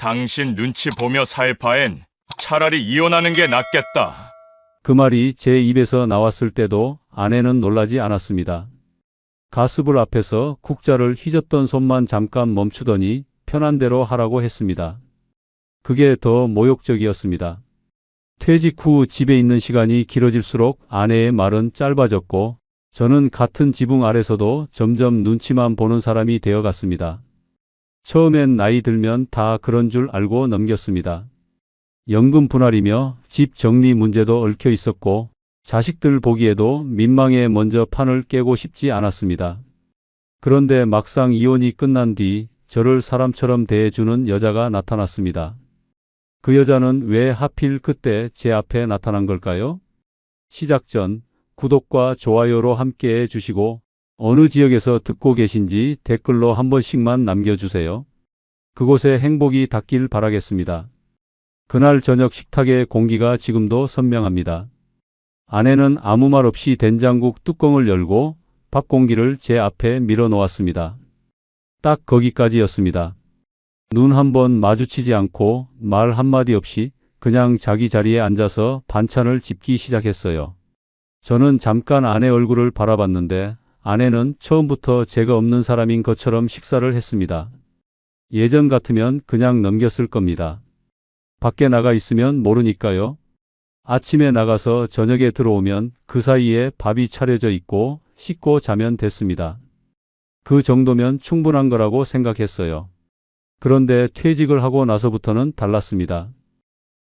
당신 눈치 보며 살 바엔 차라리 이혼하는 게 낫겠다. 그 말이 제 입에서 나왔을 때도 아내는 놀라지 않았습니다. 가스불 앞에서 국자를 휘젓던 손만 잠깐 멈추더니 편한 대로 하라고 했습니다. 그게 더 모욕적이었습니다. 퇴직 후 집에 있는 시간이 길어질수록 아내의 말은 짧아졌고 저는 같은 지붕 아래서도 점점 눈치만 보는 사람이 되어갔습니다. 처음엔 나이 들면 다 그런 줄 알고 넘겼습니다. 연금 분할이며 집 정리 문제도 얽혀 있었고 자식들 보기에도 민망해 먼저 판을 깨고 싶지 않았습니다. 그런데 막상 이혼이 끝난 뒤 저를 사람처럼 대해주는 여자가 나타났습니다. 그 여자는 왜 하필 그때 제 앞에 나타난 걸까요? 시작 전 구독과 좋아요로 함께 해주시고 어느 지역에서 듣고 계신지 댓글로 한 번씩만 남겨주세요. 그곳에 행복이 닿길 바라겠습니다. 그날 저녁 식탁의 공기가 지금도 선명합니다. 아내는 아무 말 없이 된장국 뚜껑을 열고 밥 공기를 제 앞에 밀어 놓았습니다. 딱 거기까지였습니다. 눈 한 번 마주치지 않고 말 한마디 없이 그냥 자기 자리에 앉아서 반찬을 집기 시작했어요. 저는 잠깐 아내 얼굴을 바라봤는데 아내는 처음부터 제가 없는 사람인 것처럼 식사를 했습니다. 예전 같으면 그냥 넘겼을 겁니다. 밖에 나가 있으면 모르니까요. 아침에 나가서 저녁에 들어오면 그 사이에 밥이 차려져 있고 씻고 자면 됐습니다. 그 정도면 충분한 거라고 생각했어요. 그런데 퇴직을 하고 나서부터는 달랐습니다.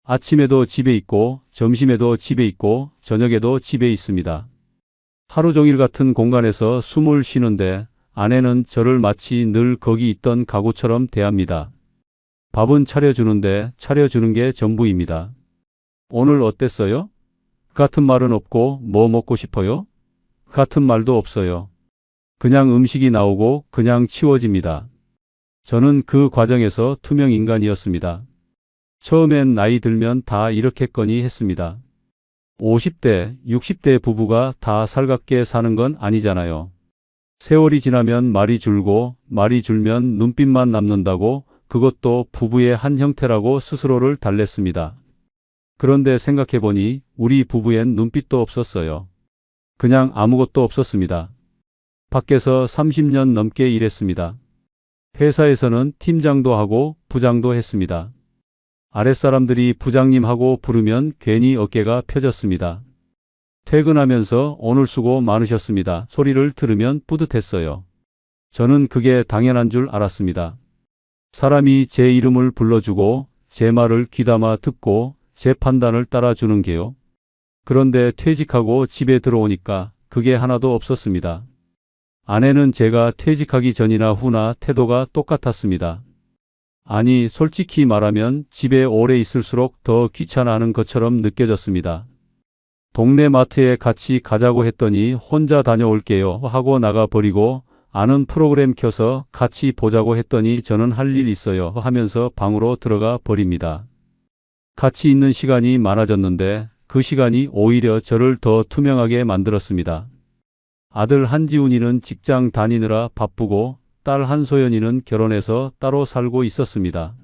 아침에도 집에 있고 점심에도 집에 있고 저녁에도 집에 있습니다. 하루 종일 같은 공간에서 숨을 쉬는데 아내는 저를 마치 늘 거기 있던 가구처럼 대합니다. 밥은 차려주는데 차려주는 게 전부입니다. 오늘 어땠어요? 같은 말은 없고 뭐 먹고 싶어요? 같은 말도 없어요. 그냥 음식이 나오고 그냥 치워집니다. 저는 그 과정에서 투명 인간이었습니다. 처음엔 나이 들면 다 이렇겠거니 했습니다. 50대, 60대 부부가 다 살갑게 사는 건 아니잖아요. 세월이 지나면 말이 줄고 말이 줄면 눈빛만 남는다고 그것도 부부의 한 형태라고 스스로를 달랬습니다. 그런데 생각해보니 우리 부부엔 눈빛도 없었어요. 그냥 아무것도 없었습니다. 밖에서 30년 넘게 일했습니다. 회사에서는 팀장도 하고 부장도 했습니다. 아랫사람들이 부장님하고 부르면 괜히 어깨가 펴졌습니다. 퇴근하면서 오늘 수고 많으셨습니다. 소리를 들으면 뿌듯했어요. 저는 그게 당연한 줄 알았습니다. 사람이 제 이름을 불러주고 제 말을 귀담아 듣고 제 판단을 따라주는 게요. 그런데 퇴직하고 집에 들어오니까 그게 하나도 없었습니다. 아내는 제가 퇴직하기 전이나 후나 태도가 똑같았습니다. 아니, 솔직히 말하면 집에 오래 있을수록 더 귀찮아하는 것처럼 느껴졌습니다. 동네 마트에 같이 가자고 했더니 혼자 다녀올게요 하고 나가버리고 아는 프로그램 켜서 같이 보자고 했더니 저는 할 일 있어요 하면서 방으로 들어가 버립니다. 같이 있는 시간이 많아졌는데 그 시간이 오히려 저를 더 투명하게 만들었습니다. 아들 한지훈이는 직장 다니느라 바쁘고 딸 한소연이는 결혼해서 따로 살고 있었습니다.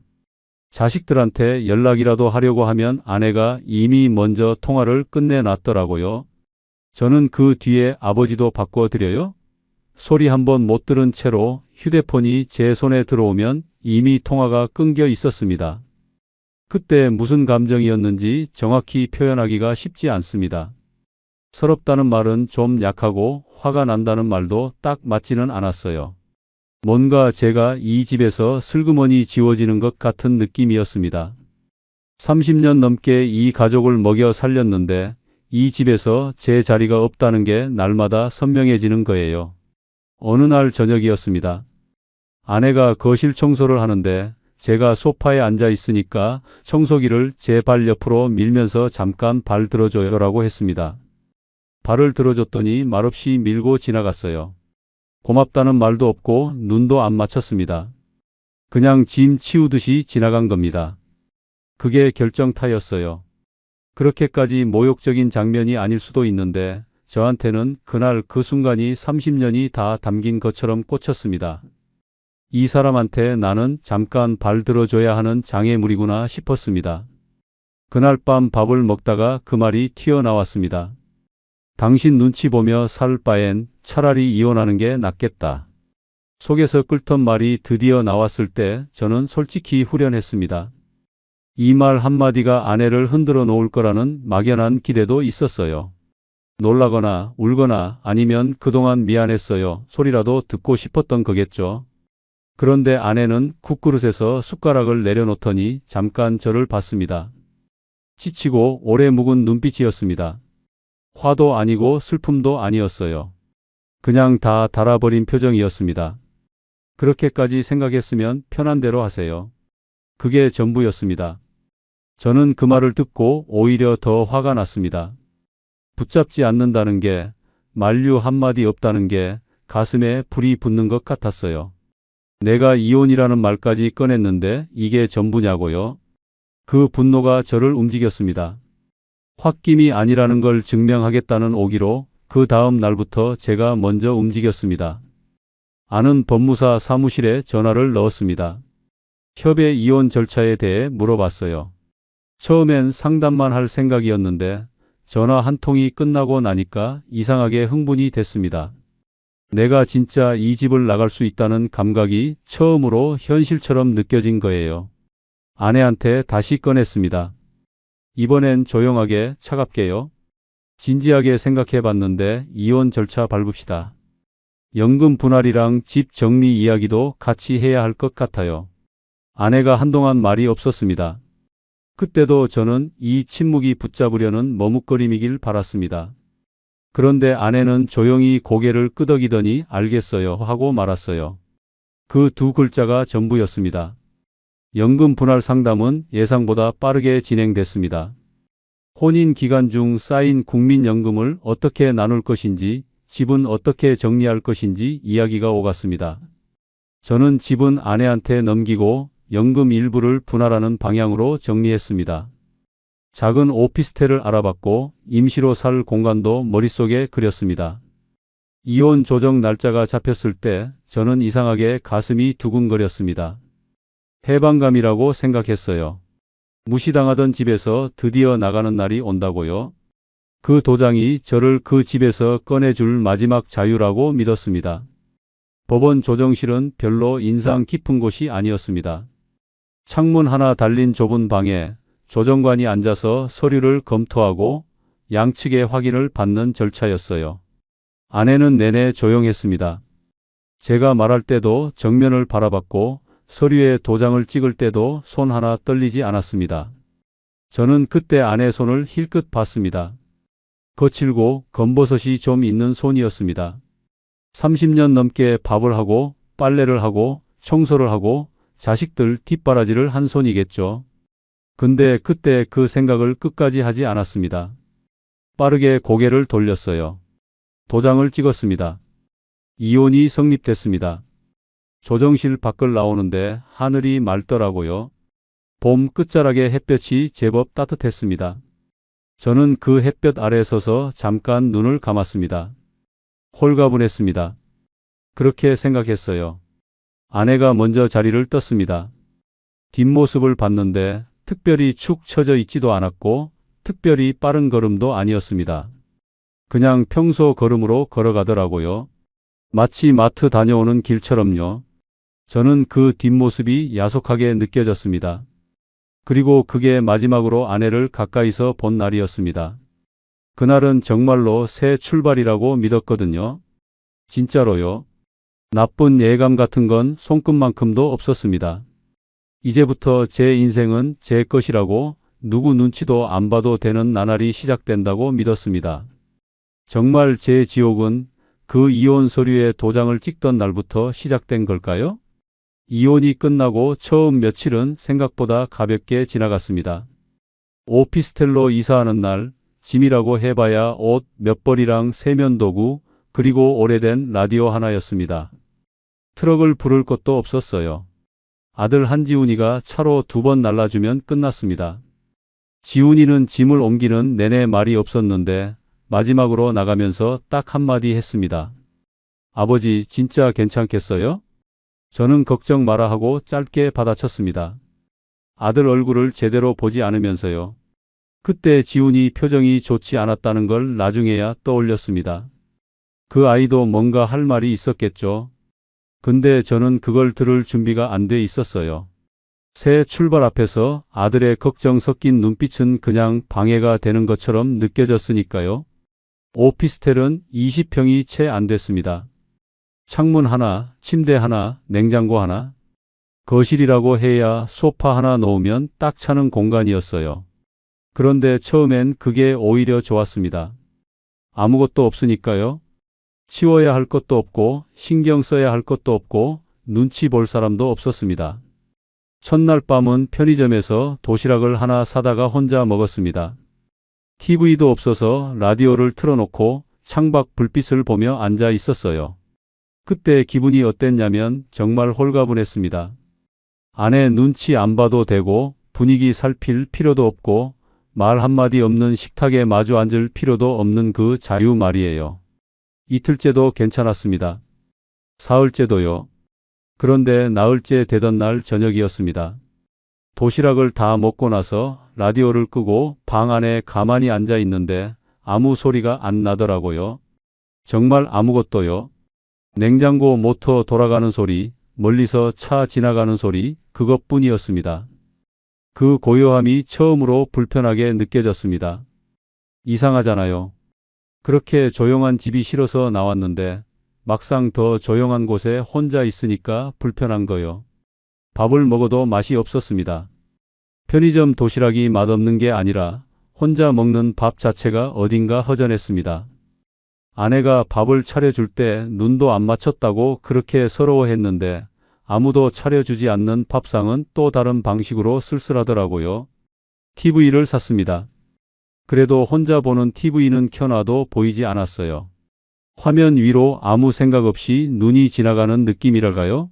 자식들한테 연락이라도 하려고 하면 아내가 이미 먼저 통화를 끝내놨더라고요. 저는 그 뒤에 아버지도 바꿔드려요? 소리 한번 못 들은 채로 휴대폰이 제 손에 들어오면 이미 통화가 끊겨 있었습니다. 그때 무슨 감정이었는지 정확히 표현하기가 쉽지 않습니다. 서럽다는 말은 좀 약하고 화가 난다는 말도 딱 맞지는 않았어요. 뭔가 제가 이 집에서 슬그머니 지워지는 것 같은 느낌이었습니다. 30년 넘게 이 가족을 먹여 살렸는데 이 집에서 제 자리가 없다는 게 날마다 선명해지는 거예요. 어느 날 저녁이었습니다. 아내가 거실 청소를 하는데 제가 소파에 앉아 있으니까 청소기를 제 발 옆으로 밀면서 잠깐 발 들어줘요 라고 했습니다. 발을 들어줬더니 말없이 밀고 지나갔어요. 고맙다는 말도 없고 눈도 안 맞췄습니다. 그냥 짐 치우듯이 지나간 겁니다. 그게 결정타였어요. 그렇게까지 모욕적인 장면이 아닐 수도 있는데 저한테는 그날 그 순간이 30년이 다 담긴 것처럼 꽂혔습니다. 이 사람한테 나는 잠깐 발 들어줘야 하는 장애물이구나 싶었습니다. 그날 밤 밥을 먹다가 그 말이 튀어나왔습니다. 당신 눈치 보며 살 바엔 차라리 이혼하는 게 낫겠다. 속에서 끓던 말이 드디어 나왔을 때 저는 솔직히 후련했습니다. 이 말 한마디가 아내를 흔들어 놓을 거라는 막연한 기대도 있었어요. 놀라거나 울거나 아니면 그동안 미안했어요 소리라도 듣고 싶었던 거겠죠. 그런데 아내는 국그릇에서 숟가락을 내려놓더니 잠깐 저를 봤습니다. 지치고 오래 묵은 눈빛이었습니다. 화도 아니고 슬픔도 아니었어요. 그냥 다 달아버린 표정이었습니다. 그렇게까지 생각했으면 편한 대로 하세요. 그게 전부였습니다. 저는 그 말을 듣고 오히려 더 화가 났습니다. 붙잡지 않는다는 게, 만류 한마디 없다는 게 가슴에 불이 붙는 것 같았어요. 내가 이혼이라는 말까지 꺼냈는데 이게 전부냐고요? 그 분노가 저를 움직였습니다. 홧김이 아니라는 걸 증명하겠다는 오기로 그 다음 날부터 제가 먼저 움직였습니다. 아는 법무사 사무실에 전화를 넣었습니다. 협의 이혼 절차에 대해 물어봤어요. 처음엔 상담만 할 생각이었는데 전화 한 통이 끝나고 나니까 이상하게 흥분이 됐습니다. 내가 진짜 이 집을 나갈 수 있다는 감각이 처음으로 현실처럼 느껴진 거예요. 아내한테 다시 꺼냈습니다. 이번엔 조용하게 차갑게요. 진지하게 생각해 봤는데 이혼 절차 밟읍시다. 연금 분할이랑 집 정리 이야기도 같이 해야 할 것 같아요. 아내가 한동안 말이 없었습니다. 그때도 저는 이 침묵이 붙잡으려는 머뭇거림이길 바랐습니다. 그런데 아내는 조용히 고개를 끄덕이더니 알겠어요 하고 말았어요. 그 두 글자가 전부였습니다. 연금 분할 상담은 예상보다 빠르게 진행됐습니다. 혼인 기간 중 쌓인 국민연금을 어떻게 나눌 것인지, 집은 어떻게 정리할 것인지 이야기가 오갔습니다. 저는 집은 아내한테 넘기고 연금 일부를 분할하는 방향으로 정리했습니다. 작은 오피스텔을 알아봤고 임시로 살 공간도 머릿속에 그렸습니다. 이혼 조정 날짜가 잡혔을 때 저는 이상하게 가슴이 두근거렸습니다. 해방감이라고 생각했어요. 무시당하던 집에서 드디어 나가는 날이 온다고요? 그 도장이 저를 그 집에서 꺼내줄 마지막 자유라고 믿었습니다. 법원 조정실은 별로 인상 깊은 곳이 아니었습니다. 창문 하나 달린 좁은 방에 조정관이 앉아서 서류를 검토하고 양측의 확인을 받는 절차였어요. 아내는 내내 조용했습니다. 제가 말할 때도 정면을 바라봤고 서류에 도장을 찍을 때도 손 하나 떨리지 않았습니다. 저는 그때 아내 손을 힐끗 봤습니다. 거칠고 검버섯이 좀 있는 손이었습니다. 30년 넘게 밥을 하고 빨래를 하고 청소를 하고 자식들 뒷바라지를 한 손이겠죠. 근데 그때 그 생각을 끝까지 하지 않았습니다. 빠르게 고개를 돌렸어요. 도장을 찍었습니다. 이혼이 성립됐습니다. 조정실 밖을 나오는데 하늘이 맑더라고요. 봄 끝자락의 햇볕이 제법 따뜻했습니다. 저는 그 햇볕 아래 서서 잠깐 눈을 감았습니다. 홀가분했습니다. 그렇게 생각했어요. 아내가 먼저 자리를 떴습니다. 뒷모습을 봤는데 특별히 축 처져 있지도 않았고 특별히 빠른 걸음도 아니었습니다. 그냥 평소 걸음으로 걸어가더라고요. 마치 마트 다녀오는 길처럼요. 저는 그 뒷모습이 야속하게 느껴졌습니다. 그리고 그게 마지막으로 아내를 가까이서 본 날이었습니다. 그날은 정말로 새 출발이라고 믿었거든요. 진짜로요. 나쁜 예감 같은 건 손끝만큼도 없었습니다. 이제부터 제 인생은 제 것이라고 누구 눈치도 안 봐도 되는 나날이 시작된다고 믿었습니다. 정말 제 지옥은 그 이혼 서류에 도장을 찍던 날부터 시작된 걸까요? 이혼이 끝나고 처음 며칠은 생각보다 가볍게 지나갔습니다. 오피스텔로 이사하는 날, 짐이라고 해봐야 옷 몇 벌이랑 세면도구, 그리고 오래된 라디오 하나였습니다. 트럭을 부를 것도 없었어요. 아들 한지훈이가 차로 2번 날라주면 끝났습니다. 지훈이는 짐을 옮기는 내내 말이 없었는데 마지막으로 나가면서 딱 한마디 했습니다. 아버지 진짜 괜찮겠어요? 저는 걱정 마라 하고 짧게 받아쳤습니다. 아들 얼굴을 제대로 보지 않으면서요. 그때 지훈이 표정이 좋지 않았다는 걸 나중에야 떠올렸습니다. 그 아이도 뭔가 할 말이 있었겠죠. 근데 저는 그걸 들을 준비가 안 돼 있었어요. 새 출발 앞에서 아들의 걱정 섞인 눈빛은 그냥 방해가 되는 것처럼 느껴졌으니까요. 오피스텔은 20평이 채 안 됐습니다. 창문 하나, 침대 하나, 냉장고 하나. 거실이라고 해야 소파 하나 놓으면 딱 차는 공간이었어요. 그런데 처음엔 그게 오히려 좋았습니다. 아무것도 없으니까요. 치워야 할 것도 없고 신경 써야 할 것도 없고 눈치 볼 사람도 없었습니다. 첫날 밤은 편의점에서 도시락을 하나 사다가 혼자 먹었습니다. TV도 없어서 라디오를 틀어놓고 창밖 불빛을 보며 앉아 있었어요. 그때 기분이 어땠냐면 정말 홀가분했습니다. 아내 눈치 안 봐도 되고 분위기 살필 필요도 없고 말 한마디 없는 식탁에 마주 앉을 필요도 없는 그 자유 말이에요. 이틀째도 괜찮았습니다. 사흘째도요. 그런데 나흘째 되던 날 저녁이었습니다. 도시락을 다 먹고 나서 라디오를 끄고 방 안에 가만히 앉아 있는데 아무 소리가 안 나더라고요. 정말 아무것도요. 냉장고 모터 돌아가는 소리, 멀리서 차 지나가는 소리, 그것뿐이었습니다. 그 고요함이 처음으로 불편하게 느껴졌습니다. 이상하잖아요. 그렇게 조용한 집이 싫어서 나왔는데 막상 더 조용한 곳에 혼자 있으니까 불편한 거요. 밥을 먹어도 맛이 없었습니다. 편의점 도시락이 맛없는 게 아니라 혼자 먹는 밥 자체가 어딘가 허전했습니다. 아내가 밥을 차려줄 때 눈도 안 맞췄다고 그렇게 서러워했는데 아무도 차려주지 않는 밥상은 또 다른 방식으로 쓸쓸하더라고요. TV를 샀습니다. 그래도 혼자 보는 TV는 켜놔도 보이지 않았어요. 화면 위로 아무 생각 없이 눈이 지나가는 느낌이랄까요?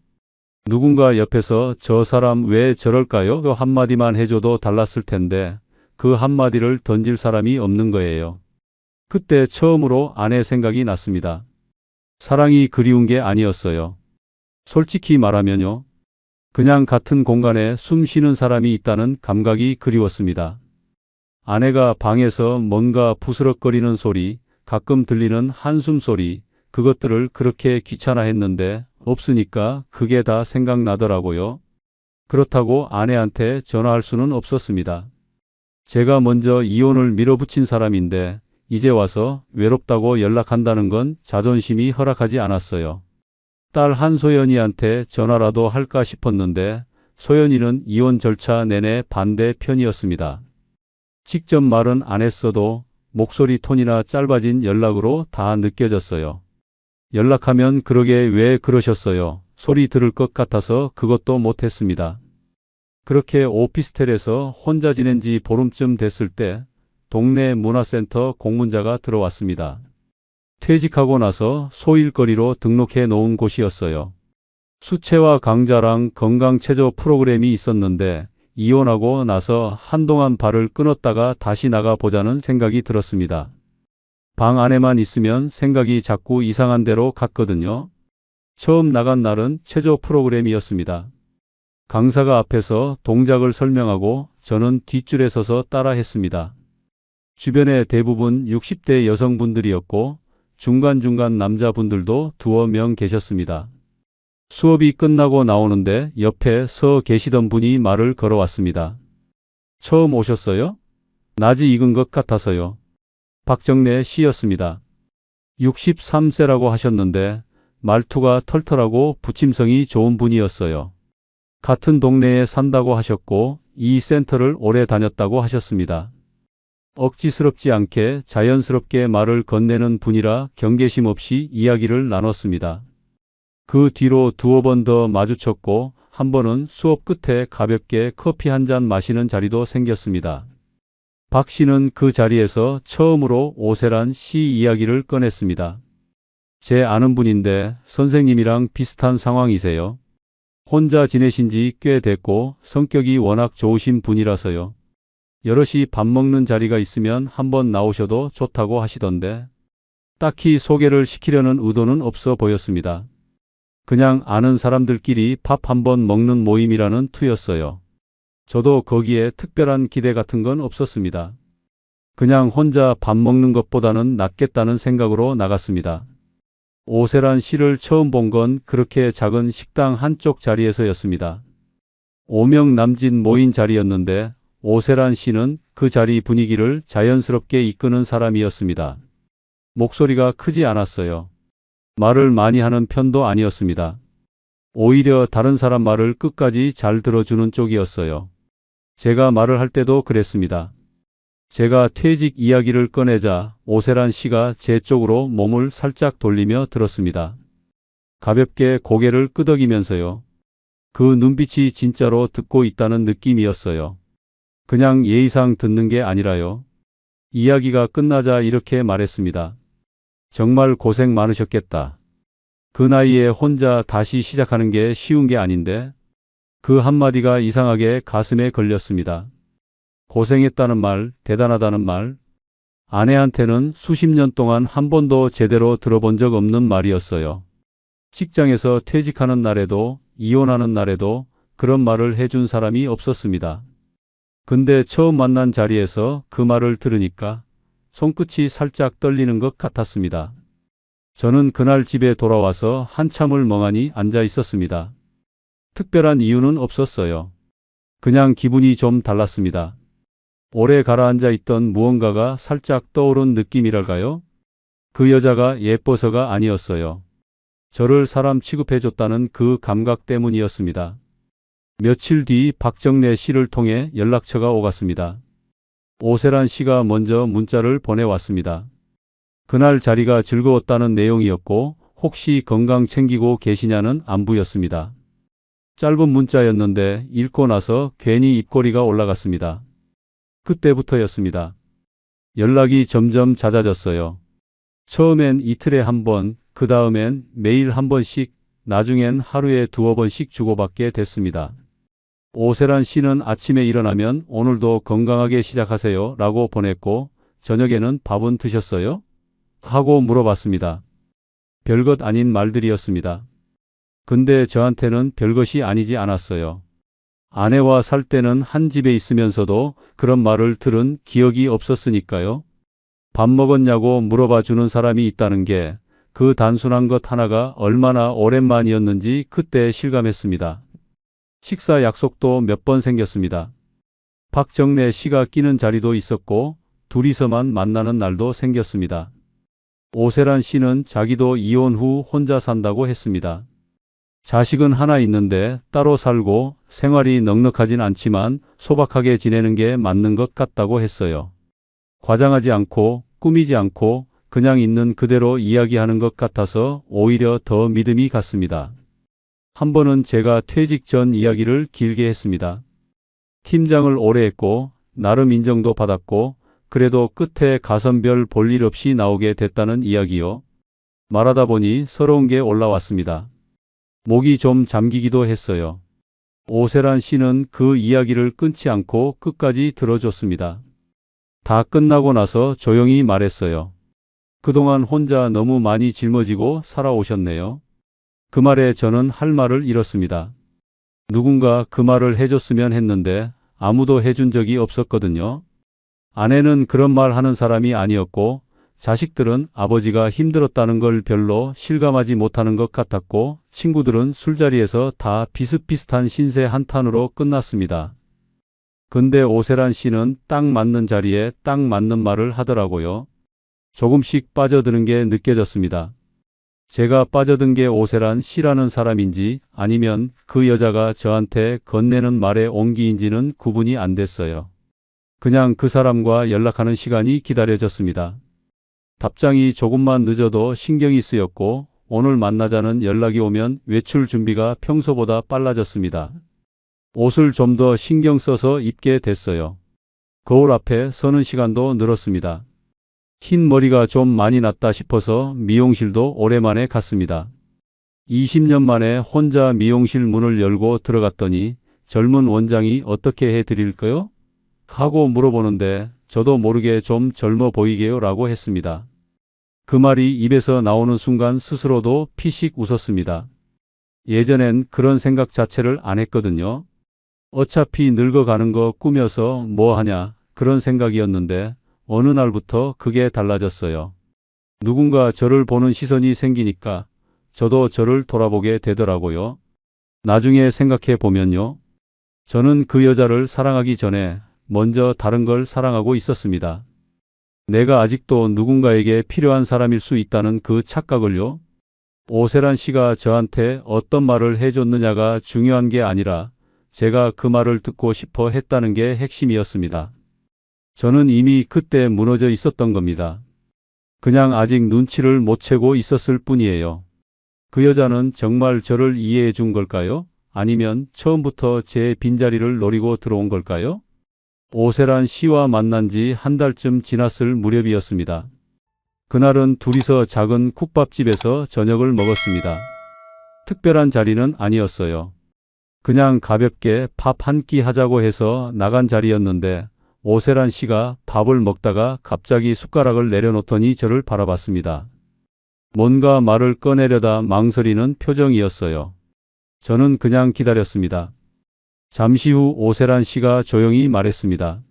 누군가 옆에서 저 사람 왜 저럴까요? 그 한마디만 해줘도 달랐을 텐데 그 한마디를 던질 사람이 없는 거예요. 그때 처음으로 아내 생각이 났습니다. 사랑이 그리운 게 아니었어요. 솔직히 말하면요. 그냥 같은 공간에 숨 쉬는 사람이 있다는 감각이 그리웠습니다. 아내가 방에서 뭔가 부스럭거리는 소리, 가끔 들리는 한숨 소리, 그것들을 그렇게 귀찮아했는데 없으니까 그게 다 생각나더라고요. 그렇다고 아내한테 전화할 수는 없었습니다. 제가 먼저 이혼을 밀어붙인 사람인데 이제 와서 외롭다고 연락한다는 건 자존심이 허락하지 않았어요. 딸 한소연이한테 전화라도 할까 싶었는데 소연이는 이혼 절차 내내 반대 편이었습니다. 직접 말은 안 했어도 목소리 톤이나 짧아진 연락으로 다 느껴졌어요. 연락하면 그러게 왜 그러셨어요? 소리 들을 것 같아서 그것도 못했습니다. 그렇게 오피스텔에서 혼자 지낸 지 보름쯤 됐을 때 동네 문화센터 공문자가 들어왔습니다. 퇴직하고 나서 소일거리로 등록해 놓은 곳이었어요. 수채화 강좌랑 건강체조 프로그램이 있었는데 이혼하고 나서 한동안 발을 끊었다가 다시 나가보자는 생각이 들었습니다. 방 안에만 있으면 생각이 자꾸 이상한 데로 갔거든요. 처음 나간 날은 체조 프로그램이었습니다. 강사가 앞에서 동작을 설명하고 저는 뒷줄에 서서 따라했습니다. 주변에 대부분 60대 여성분들이었고 중간중간 남자분들도 두어 명 계셨습니다. 수업이 끝나고 나오는데 옆에 서 계시던 분이 말을 걸어왔습니다. 처음 오셨어요? 낯이 익은 것 같아서요. 박정래 씨였습니다. 63세라고 하셨는데 말투가 털털하고 부침성이 좋은 분이었어요. 같은 동네에 산다고 하셨고 이 센터를 오래 다녔다고 하셨습니다. 억지스럽지 않게 자연스럽게 말을 건네는 분이라 경계심 없이 이야기를 나눴습니다. 그 뒤로 두어 번 더 마주쳤고 한 번은 수업 끝에 가볍게 커피 한 잔 마시는 자리도 생겼습니다. 박 씨는 그 자리에서 처음으로 오세란 씨 이야기를 꺼냈습니다. 제 아는 분인데 선생님이랑 비슷한 상황이세요. 혼자 지내신 지 꽤 됐고 성격이 워낙 좋으신 분이라서요. 여럿이 밥 먹는 자리가 있으면 한번 나오셔도 좋다고 하시던데 딱히 소개를 시키려는 의도는 없어 보였습니다. 그냥 아는 사람들끼리 밥 한번 먹는 모임이라는 투였어요. 저도 거기에 특별한 기대 같은 건 없었습니다. 그냥 혼자 밥 먹는 것보다는 낫겠다는 생각으로 나갔습니다. 오세란 씨를 처음 본 건 그렇게 작은 식당 한쪽 자리에서였습니다. 5명 남짓 모인 자리였는데 오세란 씨는 그 자리 분위기를 자연스럽게 이끄는 사람이었습니다. 목소리가 크지 않았어요. 말을 많이 하는 편도 아니었습니다. 오히려 다른 사람 말을 끝까지 잘 들어주는 쪽이었어요. 제가 말을 할 때도 그랬습니다. 제가 퇴직 이야기를 꺼내자 오세란 씨가 제 쪽으로 몸을 살짝 돌리며 들었습니다. 가볍게 고개를 끄덕이면서요. 그 눈빛이 진짜로 듣고 있다는 느낌이었어요. 그냥 예의상 듣는 게 아니라요. 이야기가 끝나자 이렇게 말했습니다. 정말 고생 많으셨겠다. 그 나이에 혼자 다시 시작하는 게 쉬운 게 아닌데 그 한마디가 이상하게 가슴에 걸렸습니다. 고생했다는 말, 대단하다는 말. 아내한테는 수십 년 동안 한 번도 제대로 들어본 적 없는 말이었어요. 직장에서 퇴직하는 날에도 이혼하는 날에도 그런 말을 해준 사람이 없었습니다. 근데 처음 만난 자리에서 그 말을 들으니까 손끝이 살짝 떨리는 것 같았습니다. 저는 그날 집에 돌아와서 한참을 멍하니 앉아 있었습니다. 특별한 이유는 없었어요. 그냥 기분이 좀 달랐습니다. 오래 가라앉아 있던 무언가가 살짝 떠오른 느낌이랄까요? 그 여자가 예뻐서가 아니었어요. 저를 사람 취급해줬다는 그 감각 때문이었습니다. 며칠 뒤 박정래 씨를 통해 연락처가 오갔습니다. 오세란 씨가 먼저 문자를 보내왔습니다. 그날 자리가 즐거웠다는 내용이었고 혹시 건강 챙기고 계시냐는 안부였습니다. 짧은 문자였는데 읽고 나서 괜히 입꼬리가 올라갔습니다. 그때부터였습니다. 연락이 점점 잦아졌어요. 처음엔 이틀에 한 번, 그 다음엔 매일 한 번씩, 나중엔 하루에 두어 번씩 주고받게 됐습니다. 오세란 씨는 아침에 일어나면 오늘도 건강하게 시작하세요 라고 보냈고 저녁에는 밥은 드셨어요? 하고 물어봤습니다. 별것 아닌 말들이었습니다. 근데 저한테는 별것이 아니지 않았어요. 아내와 살 때는 한 집에 있으면서도 그런 말을 들은 기억이 없었으니까요. 밥 먹었냐고 물어봐 주는 사람이 있다는 게 그 단순한 것 하나가 얼마나 오랜만이었는지 그때 실감했습니다. 식사 약속도 몇 번 생겼습니다. 박정래 씨가 끼는 자리도 있었고 둘이서만 만나는 날도 생겼습니다. 오세란 씨는 자기도 이혼 후 혼자 산다고 했습니다. 자식은 하나 있는데 따로 살고 생활이 넉넉하진 않지만 소박하게 지내는 게 맞는 것 같다고 했어요. 과장하지 않고 꾸미지 않고 그냥 있는 그대로 이야기하는 것 같아서 오히려 더 믿음이 갔습니다. 한 번은 제가 퇴직 전 이야기를 길게 했습니다. 팀장을 오래 했고 나름 인정도 받았고 그래도 끝에 가선별 볼 일 없이 나오게 됐다는 이야기요. 말하다 보니 서러운 게 올라왔습니다. 목이 좀 잠기기도 했어요. 오세란 씨는 그 이야기를 끊지 않고 끝까지 들어줬습니다. 다 끝나고 나서 조용히 말했어요. 그동안 혼자 너무 많이 짊어지고 살아오셨네요. 그 말에 저는 할 말을 잃었습니다. 누군가 그 말을 해줬으면 했는데 아무도 해준 적이 없었거든요. 아내는 그런 말 하는 사람이 아니었고 자식들은 아버지가 힘들었다는 걸 별로 실감하지 못하는 것 같았고 친구들은 술자리에서 다 비슷비슷한 신세 한탄으로 끝났습니다. 근데 오세란 씨는 딱 맞는 자리에 딱 맞는 말을 하더라고요. 조금씩 빠져드는 게 느껴졌습니다. 제가 빠져든 게 오세란 씨라는 사람인지 아니면 그 여자가 저한테 건네는 말의 온기인지는 구분이 안 됐어요. 그냥 그 사람과 연락하는 시간이 기다려졌습니다. 답장이 조금만 늦어도 신경이 쓰였고 오늘 만나자는 연락이 오면 외출 준비가 평소보다 빨라졌습니다. 옷을 좀 더 신경 써서 입게 됐어요. 거울 앞에 서는 시간도 늘었습니다. 흰 머리가 좀 많이 났다 싶어서 미용실도 오랜만에 갔습니다. 20년 만에 혼자 미용실 문을 열고 들어갔더니 젊은 원장이 어떻게 해드릴까요? 하고 물어보는데 저도 모르게 좀 젊어 보이게요 라고 했습니다. 그 말이 입에서 나오는 순간 스스로도 피식 웃었습니다. 예전엔 그런 생각 자체를 안 했거든요. 어차피 늙어가는 거 꾸며서 뭐 하냐 그런 생각이었는데 어느 날부터 그게 달라졌어요. 누군가 저를 보는 시선이 생기니까 저도 저를 돌아보게 되더라고요. 나중에 생각해 보면요. 저는 그 여자를 사랑하기 전에 먼저 다른 걸 사랑하고 있었습니다. 내가 아직도 누군가에게 필요한 사람일 수 있다는 그 착각을요. 오세란 씨가 저한테 어떤 말을 해줬느냐가 중요한 게 아니라 제가 그 말을 듣고 싶어 했다는 게 핵심이었습니다. 저는 이미 그때 무너져 있었던 겁니다. 그냥 아직 눈치를 못 채고 있었을 뿐이에요. 그 여자는 정말 저를 이해해 준 걸까요? 아니면 처음부터 제 빈자리를 노리고 들어온 걸까요? 오세란 씨와 만난 지 한 달쯤 지났을 무렵이었습니다. 그날은 둘이서 작은 국밥집에서 저녁을 먹었습니다. 특별한 자리는 아니었어요. 그냥 가볍게 밥 한 끼 하자고 해서 나간 자리였는데 오세란 씨가 밥을 먹다가 갑자기 숟가락을 내려놓더니 저를 바라봤습니다. 뭔가 말을 꺼내려다 망설이는 표정이었어요. 저는 그냥 기다렸습니다. 잠시 후 오세란 씨가 조용히 말했습니다.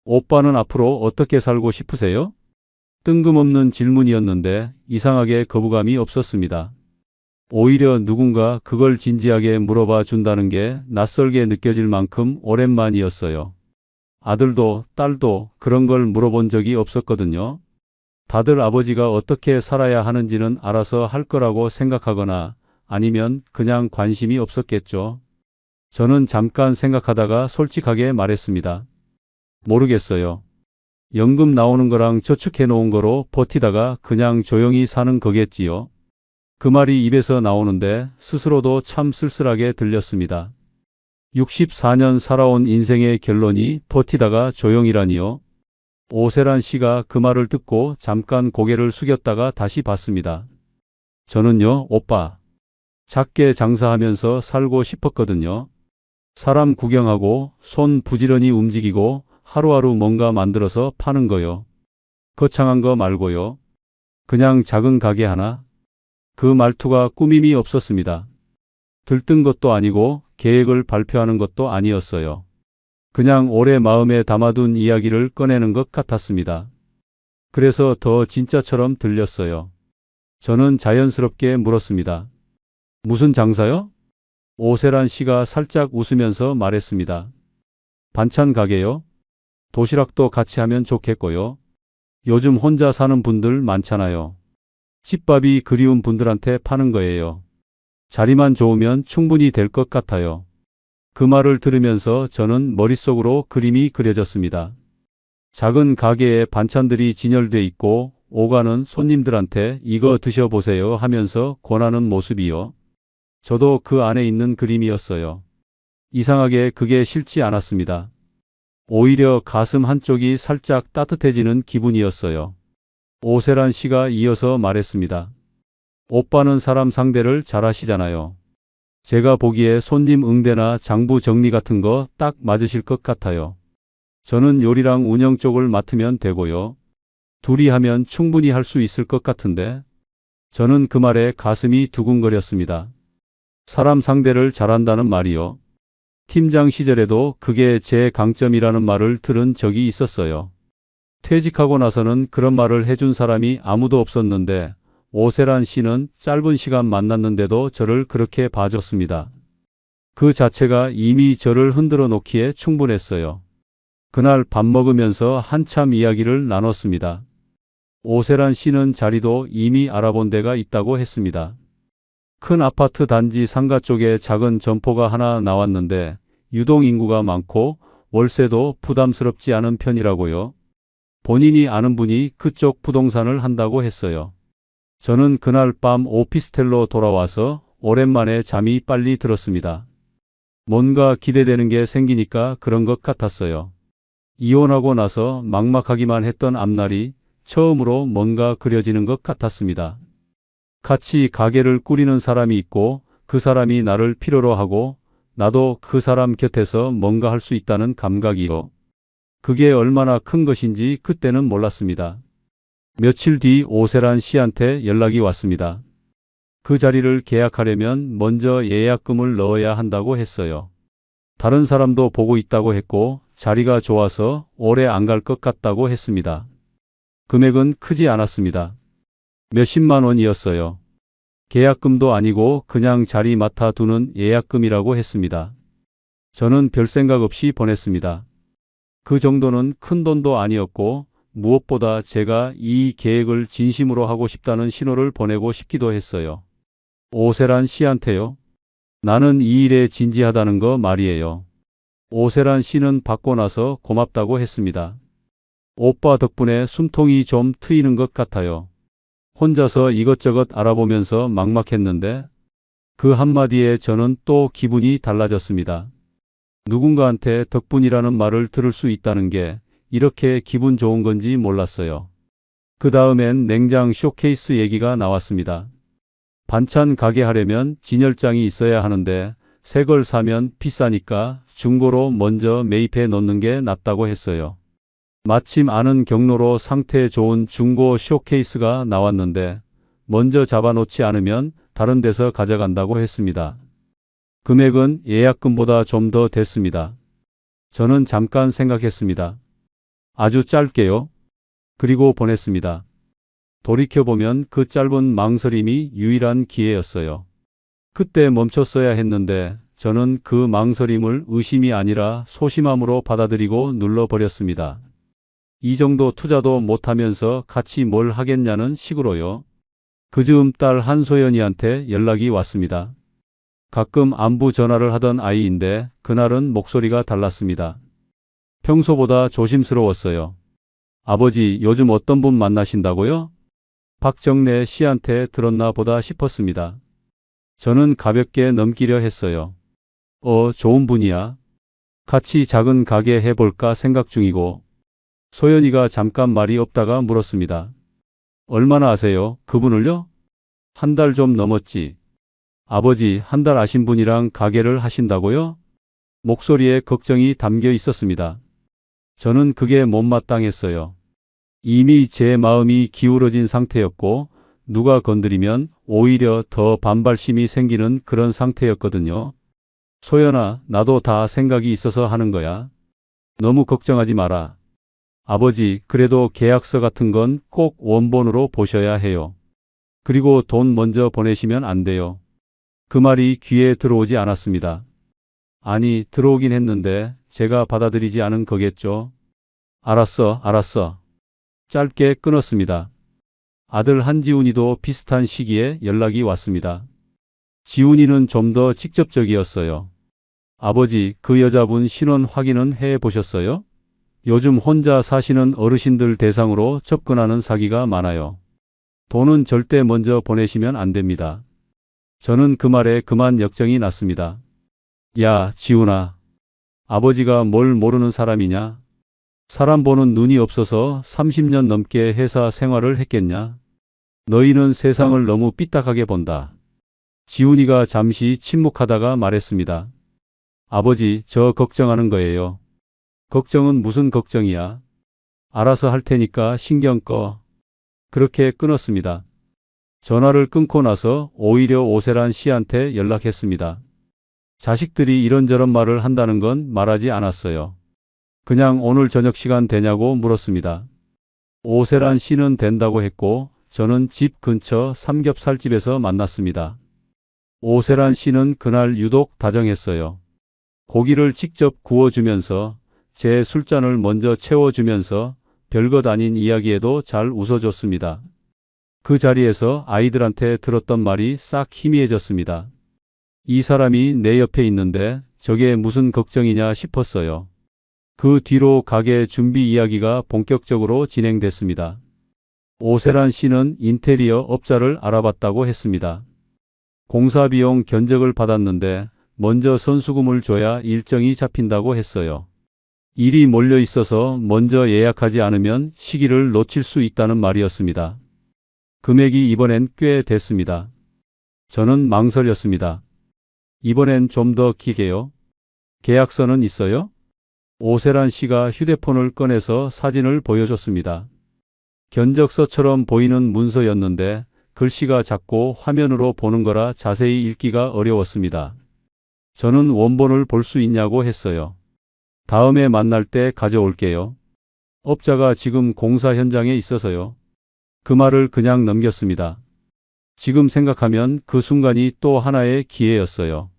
오빠는 앞으로 어떻게 살고 싶으세요? 뜬금없는 질문이었는데 이상하게 거부감이 없었습니다. 오히려 누군가 그걸 진지하게 물어봐 준다는 게 낯설게 느껴질 만큼 오랜만이었어요. 아들도 딸도 그런 걸 물어본 적이 없었거든요. 다들 아버지가 어떻게 살아야 하는지는 알아서 할 거라고 생각하거나 아니면 그냥 관심이 없었겠죠. 저는 잠깐 생각하다가 솔직하게 말했습니다. 모르겠어요. 연금 나오는 거랑 저축해 놓은 거로 버티다가 그냥 조용히 사는 거겠지요. 그 말이 입에서 나오는데 스스로도 참 쓸쓸하게 들렸습니다. 64년 살아온 인생의 결론이 버티다가 조용이라니요. 오세란 씨가 그 말을 듣고 잠깐 고개를 숙였다가 다시 봤습니다. 저는요, 오빠. 작게 장사하면서 살고 싶었거든요. 사람 구경하고 손 부지런히 움직이고 하루하루 뭔가 만들어서 파는 거요. 거창한 거 말고요. 그냥 작은 가게 하나. 그 말투가 꾸밈이 없었습니다. 들뜬 것도 아니고 계획을 발표하는 것도 아니었어요. 그냥 오래 마음에 담아둔 이야기를 꺼내는 것 같았습니다. 그래서 더 진짜처럼 들렸어요. 저는 자연스럽게 물었습니다. 무슨 장사요? 오세란 씨가 살짝 웃으면서 말했습니다. 반찬 가게요? 도시락도 같이 하면 좋겠고요. 요즘 혼자 사는 분들 많잖아요. 집밥이 그리운 분들한테 파는 거예요. 자리만 좋으면 충분히 될 것 같아요. 그 말을 들으면서 저는 머릿속으로 그림이 그려졌습니다. 작은 가게에 반찬들이 진열돼 있고 오가는 손님들한테 이거 드셔보세요 하면서 권하는 모습이요. 저도 그 안에 있는 그림이었어요. 이상하게 그게 싫지 않았습니다. 오히려 가슴 한쪽이 살짝 따뜻해지는 기분이었어요. 오세란 씨가 이어서 말했습니다. 오빠는 사람 상대를 잘하시잖아요. 제가 보기에 손님 응대나 장부 정리 같은 거 딱 맞으실 것 같아요. 저는 요리랑 운영 쪽을 맡으면 되고요. 둘이 하면 충분히 할 수 있을 것 같은데. 저는 그 말에 가슴이 두근거렸습니다. 사람 상대를 잘한다는 말이요. 팀장 시절에도 그게 제 강점이라는 말을 들은 적이 있었어요. 퇴직하고 나서는 그런 말을 해준 사람이 아무도 없었는데 오세란 씨는 짧은 시간 만났는데도 저를 그렇게 봐줬습니다. 그 자체가 이미 저를 흔들어 놓기에 충분했어요. 그날 밥 먹으면서 한참 이야기를 나눴습니다. 오세란 씨는 자리도 이미 알아본 데가 있다고 했습니다. 큰 아파트 단지 상가 쪽에 작은 점포가 하나 나왔는데 유동 인구가 많고 월세도 부담스럽지 않은 편이라고요. 본인이 아는 분이 그쪽 부동산을 한다고 했어요. 저는 그날 밤 오피스텔로 돌아와서 오랜만에 잠이 빨리 들었습니다. 뭔가 기대되는 게 생기니까 그런 것 같았어요. 이혼하고 나서 막막하기만 했던 앞날이 처음으로 뭔가 그려지는 것 같았습니다. 같이 가게를 꾸리는 사람이 있고 그 사람이 나를 필요로 하고 나도 그 사람 곁에서 뭔가 할 수 있다는 감각이요. 그게 얼마나 큰 것인지 그때는 몰랐습니다. 며칠 뒤 오세란 씨한테 연락이 왔습니다. 그 자리를 계약하려면 먼저 예약금을 넣어야 한다고 했어요. 다른 사람도 보고 있다고 했고 자리가 좋아서 오래 안 갈 것 같다고 했습니다. 금액은 크지 않았습니다. 몇십만 원이었어요. 계약금도 아니고 그냥 자리 맡아두는 예약금이라고 했습니다. 저는 별 생각 없이 보냈습니다. 그 정도는 큰 돈도 아니었고 무엇보다 제가 이 계획을 진심으로 하고 싶다는 신호를 보내고 싶기도 했어요. 오세란 씨한테요. 나는 이 일에 진지하다는 거 말이에요. 오세란 씨는 받고 나서 고맙다고 했습니다. 오빠 덕분에 숨통이 좀 트이는 것 같아요. 혼자서 이것저것 알아보면서 막막했는데 그 한마디에 저는 또 기분이 달라졌습니다. 누군가한테 덕분이라는 말을 들을 수 있다는 게 이렇게 기분 좋은 건지 몰랐어요. 그 다음엔 냉장 쇼케이스 얘기가 나왔습니다. 반찬 가게 하려면 진열장이 있어야 하는데 새 걸 사면 비싸니까 중고로 먼저 매입해 놓는 게 낫다고 했어요. 마침 아는 경로로 상태 좋은 중고 쇼케이스가 나왔는데 먼저 잡아놓지 않으면 다른 데서 가져간다고 했습니다. 금액은 예약금보다 좀 더 됐습니다. 저는 잠깐 생각했습니다. 아주 짧게요. 그리고 보냈습니다. 돌이켜보면 그 짧은 망설임이 유일한 기회였어요. 그때 멈췄어야 했는데 저는 그 망설임을 의심이 아니라 소심함으로 받아들이고 눌러버렸습니다. 이 정도 투자도 못하면서 같이 뭘 하겠냐는 식으로요. 그 즈음 딸 한소연이한테 연락이 왔습니다. 가끔 안부 전화를 하던 아이인데 그날은 목소리가 달랐습니다. 평소보다 조심스러웠어요. 아버지, 요즘 어떤 분 만나신다고요? 박정래 씨한테 들었나 보다 싶었습니다. 저는 가볍게 넘기려 했어요. 좋은 분이야. 같이 작은 가게 해볼까 생각 중이고. 소연이가 잠깐 말이 없다가 물었습니다. 얼마나 아세요? 그분을요? 한 달 좀 넘었지. 아버지, 한 달 아신 분이랑 가게를 하신다고요? 목소리에 걱정이 담겨 있었습니다. 저는 그게 못마땅했어요. 이미 제 마음이 기울어진 상태였고 누가 건드리면 오히려 더 반발심이 생기는 그런 상태였거든요. 소연아, 나도 다 생각이 있어서 하는 거야. 너무 걱정하지 마라. 아버지, 그래도 계약서 같은 건 꼭 원본으로 보셔야 해요. 그리고 돈 먼저 보내시면 안 돼요. 그 말이 귀에 들어오지 않았습니다. 아니, 들어오긴 했는데 제가 받아들이지 않은 거겠죠. 알았어. 짧게 끊었습니다. 아들 한지훈이도 비슷한 시기에 연락이 왔습니다. 지훈이는 좀 더 직접적이었어요. 아버지, 그 여자분 신원 확인은 해 보셨어요? 요즘 혼자 사시는 어르신들 대상으로 접근하는 사기가 많아요. 돈은 절대 먼저 보내시면 안 됩니다. 저는 그 말에 그만 역정이 났습니다. 야, 지훈아. 아버지가 뭘 모르는 사람이냐? 사람 보는 눈이 없어서 30년 넘게 회사 생활을 했겠냐? 너희는 세상을 너무 삐딱하게 본다. 지훈이가 잠시 침묵하다가 말했습니다. 아버지, 저 걱정하는 거예요. 걱정은 무슨 걱정이야? 알아서 할 테니까 신경 꺼. 그렇게 끊었습니다. 전화를 끊고 나서 오히려 오세란 씨한테 연락했습니다. 자식들이 이런저런 말을 한다는 건 말하지 않았어요. 그냥 오늘 저녁 시간 되냐고 물었습니다. 오세란 씨는 된다고 했고 저는 집 근처 삼겹살집에서 만났습니다. 오세란 씨는 그날 유독 다정했어요. 고기를 직접 구워주면서 제 술잔을 먼저 채워주면서 별것 아닌 이야기에도 잘 웃어줬습니다. 그 자리에서 아이들한테 들었던 말이 싹 희미해졌습니다. 이 사람이 내 옆에 있는데 저게 무슨 걱정이냐 싶었어요. 그 뒤로 가게 준비 이야기가 본격적으로 진행됐습니다. 오세란 씨는 인테리어 업자를 알아봤다고 했습니다. 공사비용 견적을 받았는데 먼저 선수금을 줘야 일정이 잡힌다고 했어요. 일이 몰려 있어서 먼저 예약하지 않으면 시기를 놓칠 수 있다는 말이었습니다. 금액이 이번엔 꽤 됐습니다. 저는 망설였습니다. 이번엔 좀 더 길게요. 계약서는 있어요? 오세란 씨가 휴대폰을 꺼내서 사진을 보여줬습니다. 견적서처럼 보이는 문서였는데 글씨가 작고 화면으로 보는 거라 자세히 읽기가 어려웠습니다. 저는 원본을 볼 수 있냐고 했어요. 다음에 만날 때 가져올게요. 업자가 지금 공사 현장에 있어서요. 그 말을 그냥 넘겼습니다. 지금 생각하면 그 순간이 또 하나의 기회였어요.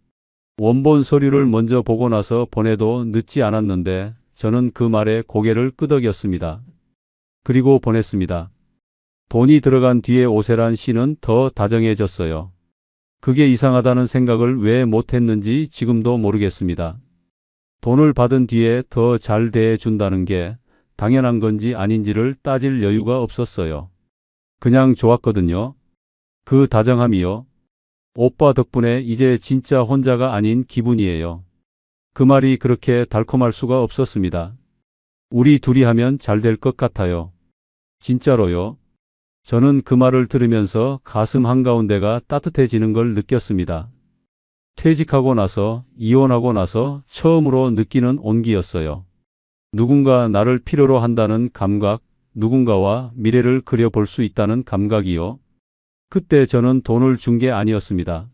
원본 서류를 먼저 보고 나서 보내도 늦지 않았는데 저는 그 말에 고개를 끄덕였습니다. 그리고 보냈습니다. 돈이 들어간 뒤에 오세란 씨는 더 다정해졌어요. 그게 이상하다는 생각을 왜 못했는지 지금도 모르겠습니다. 돈을 받은 뒤에 더 잘 대해준다는 게 당연한 건지 아닌지를 따질 여유가 없었어요. 그냥 좋았거든요. 그 다정함이요. 오빠 덕분에 이제 진짜 혼자가 아닌 기분이에요. 그 말이 그렇게 달콤할 수가 없었습니다. 우리 둘이 하면 잘 될 것 같아요. 진짜로요. 저는 그 말을 들으면서 가슴 한가운데가 따뜻해지는 걸 느꼈습니다. 퇴직하고 나서, 이혼하고 나서 처음으로 느끼는 온기였어요. 누군가 나를 필요로 한다는 감각, 누군가와 미래를 그려볼 수 있다는 감각이요. 그때 저는 돈을 준 게 아니었습니다.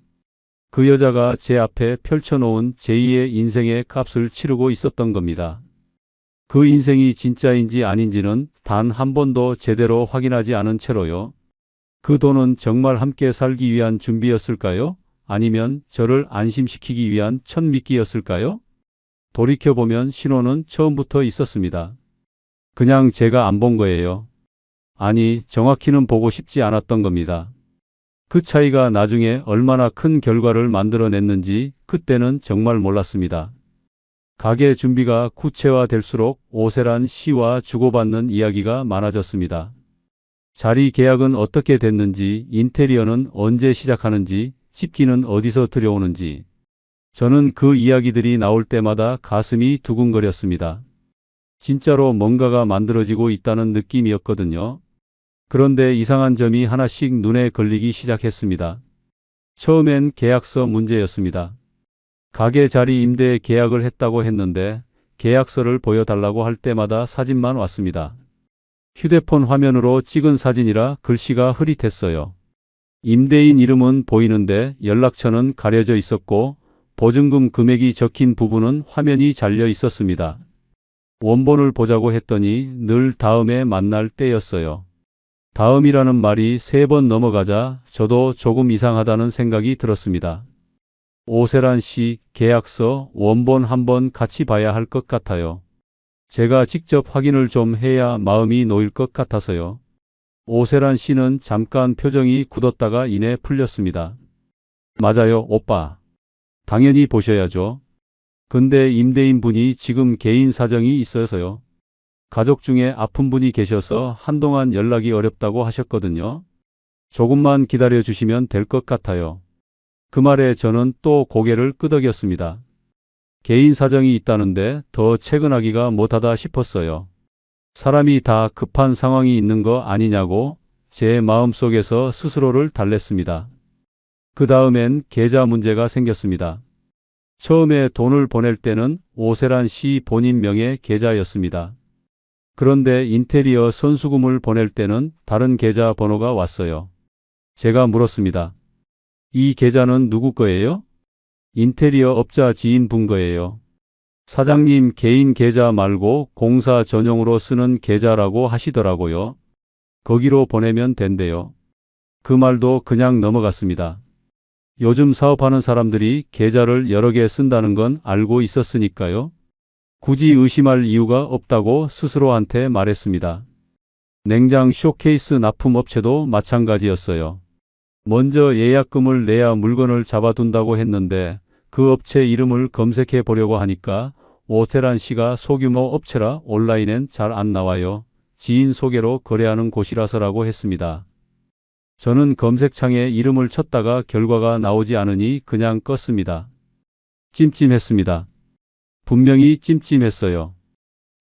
그 여자가 제 앞에 펼쳐놓은 제2의 인생의 값을 치르고 있었던 겁니다. 그 인생이 진짜인지 아닌지는 단 한 번도 제대로 확인하지 않은 채로요. 그 돈은 정말 함께 살기 위한 준비였을까요? 아니면 저를 안심시키기 위한 천미끼였을까요? 돌이켜보면 신호는 처음부터 있었습니다. 그냥 제가 안 본 거예요. 아니, 정확히는 보고 싶지 않았던 겁니다. 그 차이가 나중에 얼마나 큰 결과를 만들어냈는지 그때는 정말 몰랐습니다. 가게 준비가 구체화될수록 오세란 씨와 주고받는 이야기가 많아졌습니다. 자리 계약은 어떻게 됐는지, 인테리어는 언제 시작하는지, 집기는 어디서 들여오는지. 저는 그 이야기들이 나올 때마다 가슴이 두근거렸습니다. 진짜로 뭔가가 만들어지고 있다는 느낌이었거든요. 그런데 이상한 점이 하나씩 눈에 걸리기 시작했습니다. 처음엔 계약서 문제였습니다. 가게 자리 임대 계약을 했다고 했는데 계약서를 보여달라고 할 때마다 사진만 왔습니다. 휴대폰 화면으로 찍은 사진이라 글씨가 흐릿했어요. 임대인 이름은 보이는데 연락처는 가려져 있었고 보증금 금액이 적힌 부분은 화면이 잘려 있었습니다. 원본을 보자고 했더니 늘 다음에 만날 때였어요. 다음이라는 말이 3번 넘어가자 저도 조금 이상하다는 생각이 들었습니다. 오세란 씨 계약서 원본 한번 같이 봐야 할 것 같아요. 제가 직접 확인을 좀 해야 마음이 놓일 것 같아서요. 오세란 씨는 잠깐 표정이 굳었다가 이내 풀렸습니다. 맞아요, 오빠. 당연히 보셔야죠. 근데 임대인 분이 지금 개인 사정이 있어서요. 가족 중에 아픈 분이 계셔서 한동안 연락이 어렵다고 하셨거든요. 조금만 기다려 주시면 될 것 같아요. 그 말에 저는 또 고개를 끄덕였습니다. 개인 사정이 있다는데 더 채근하기가 못하다 싶었어요. 사람이 다 급한 상황이 있는 거 아니냐고 제 마음속에서 스스로를 달랬습니다. 그 다음엔 계좌 문제가 생겼습니다. 처음에 돈을 보낼 때는 오세란 씨 본인 명의 계좌였습니다. 그런데 인테리어 선수금을 보낼 때는 다른 계좌 번호가 왔어요. 제가 물었습니다. 이 계좌는 누구 거예요? 인테리어 업자 지인분 거예요. 사장님 개인 계좌 말고 공사 전용으로 쓰는 계좌라고 하시더라고요. 거기로 보내면 된대요. 그 말도 그냥 넘어갔습니다. 요즘 사업하는 사람들이 계좌를 여러 개 쓴다는 건 알고 있었으니까요. 굳이 의심할 이유가 없다고 스스로한테 말했습니다. 냉장 쇼케이스 납품업체도 마찬가지였어요. 먼저 예약금을 내야 물건을 잡아둔다고 했는데 그 업체 이름을 검색해 보려고 하니까 오세란 씨가 소규모 업체라 온라인엔 잘 안 나와요. 지인 소개로 거래하는 곳이라서라고 했습니다. 저는 검색창에 이름을 쳤다가 결과가 나오지 않으니 그냥 껐습니다. 찜찜했습니다. 분명히 찜찜했어요.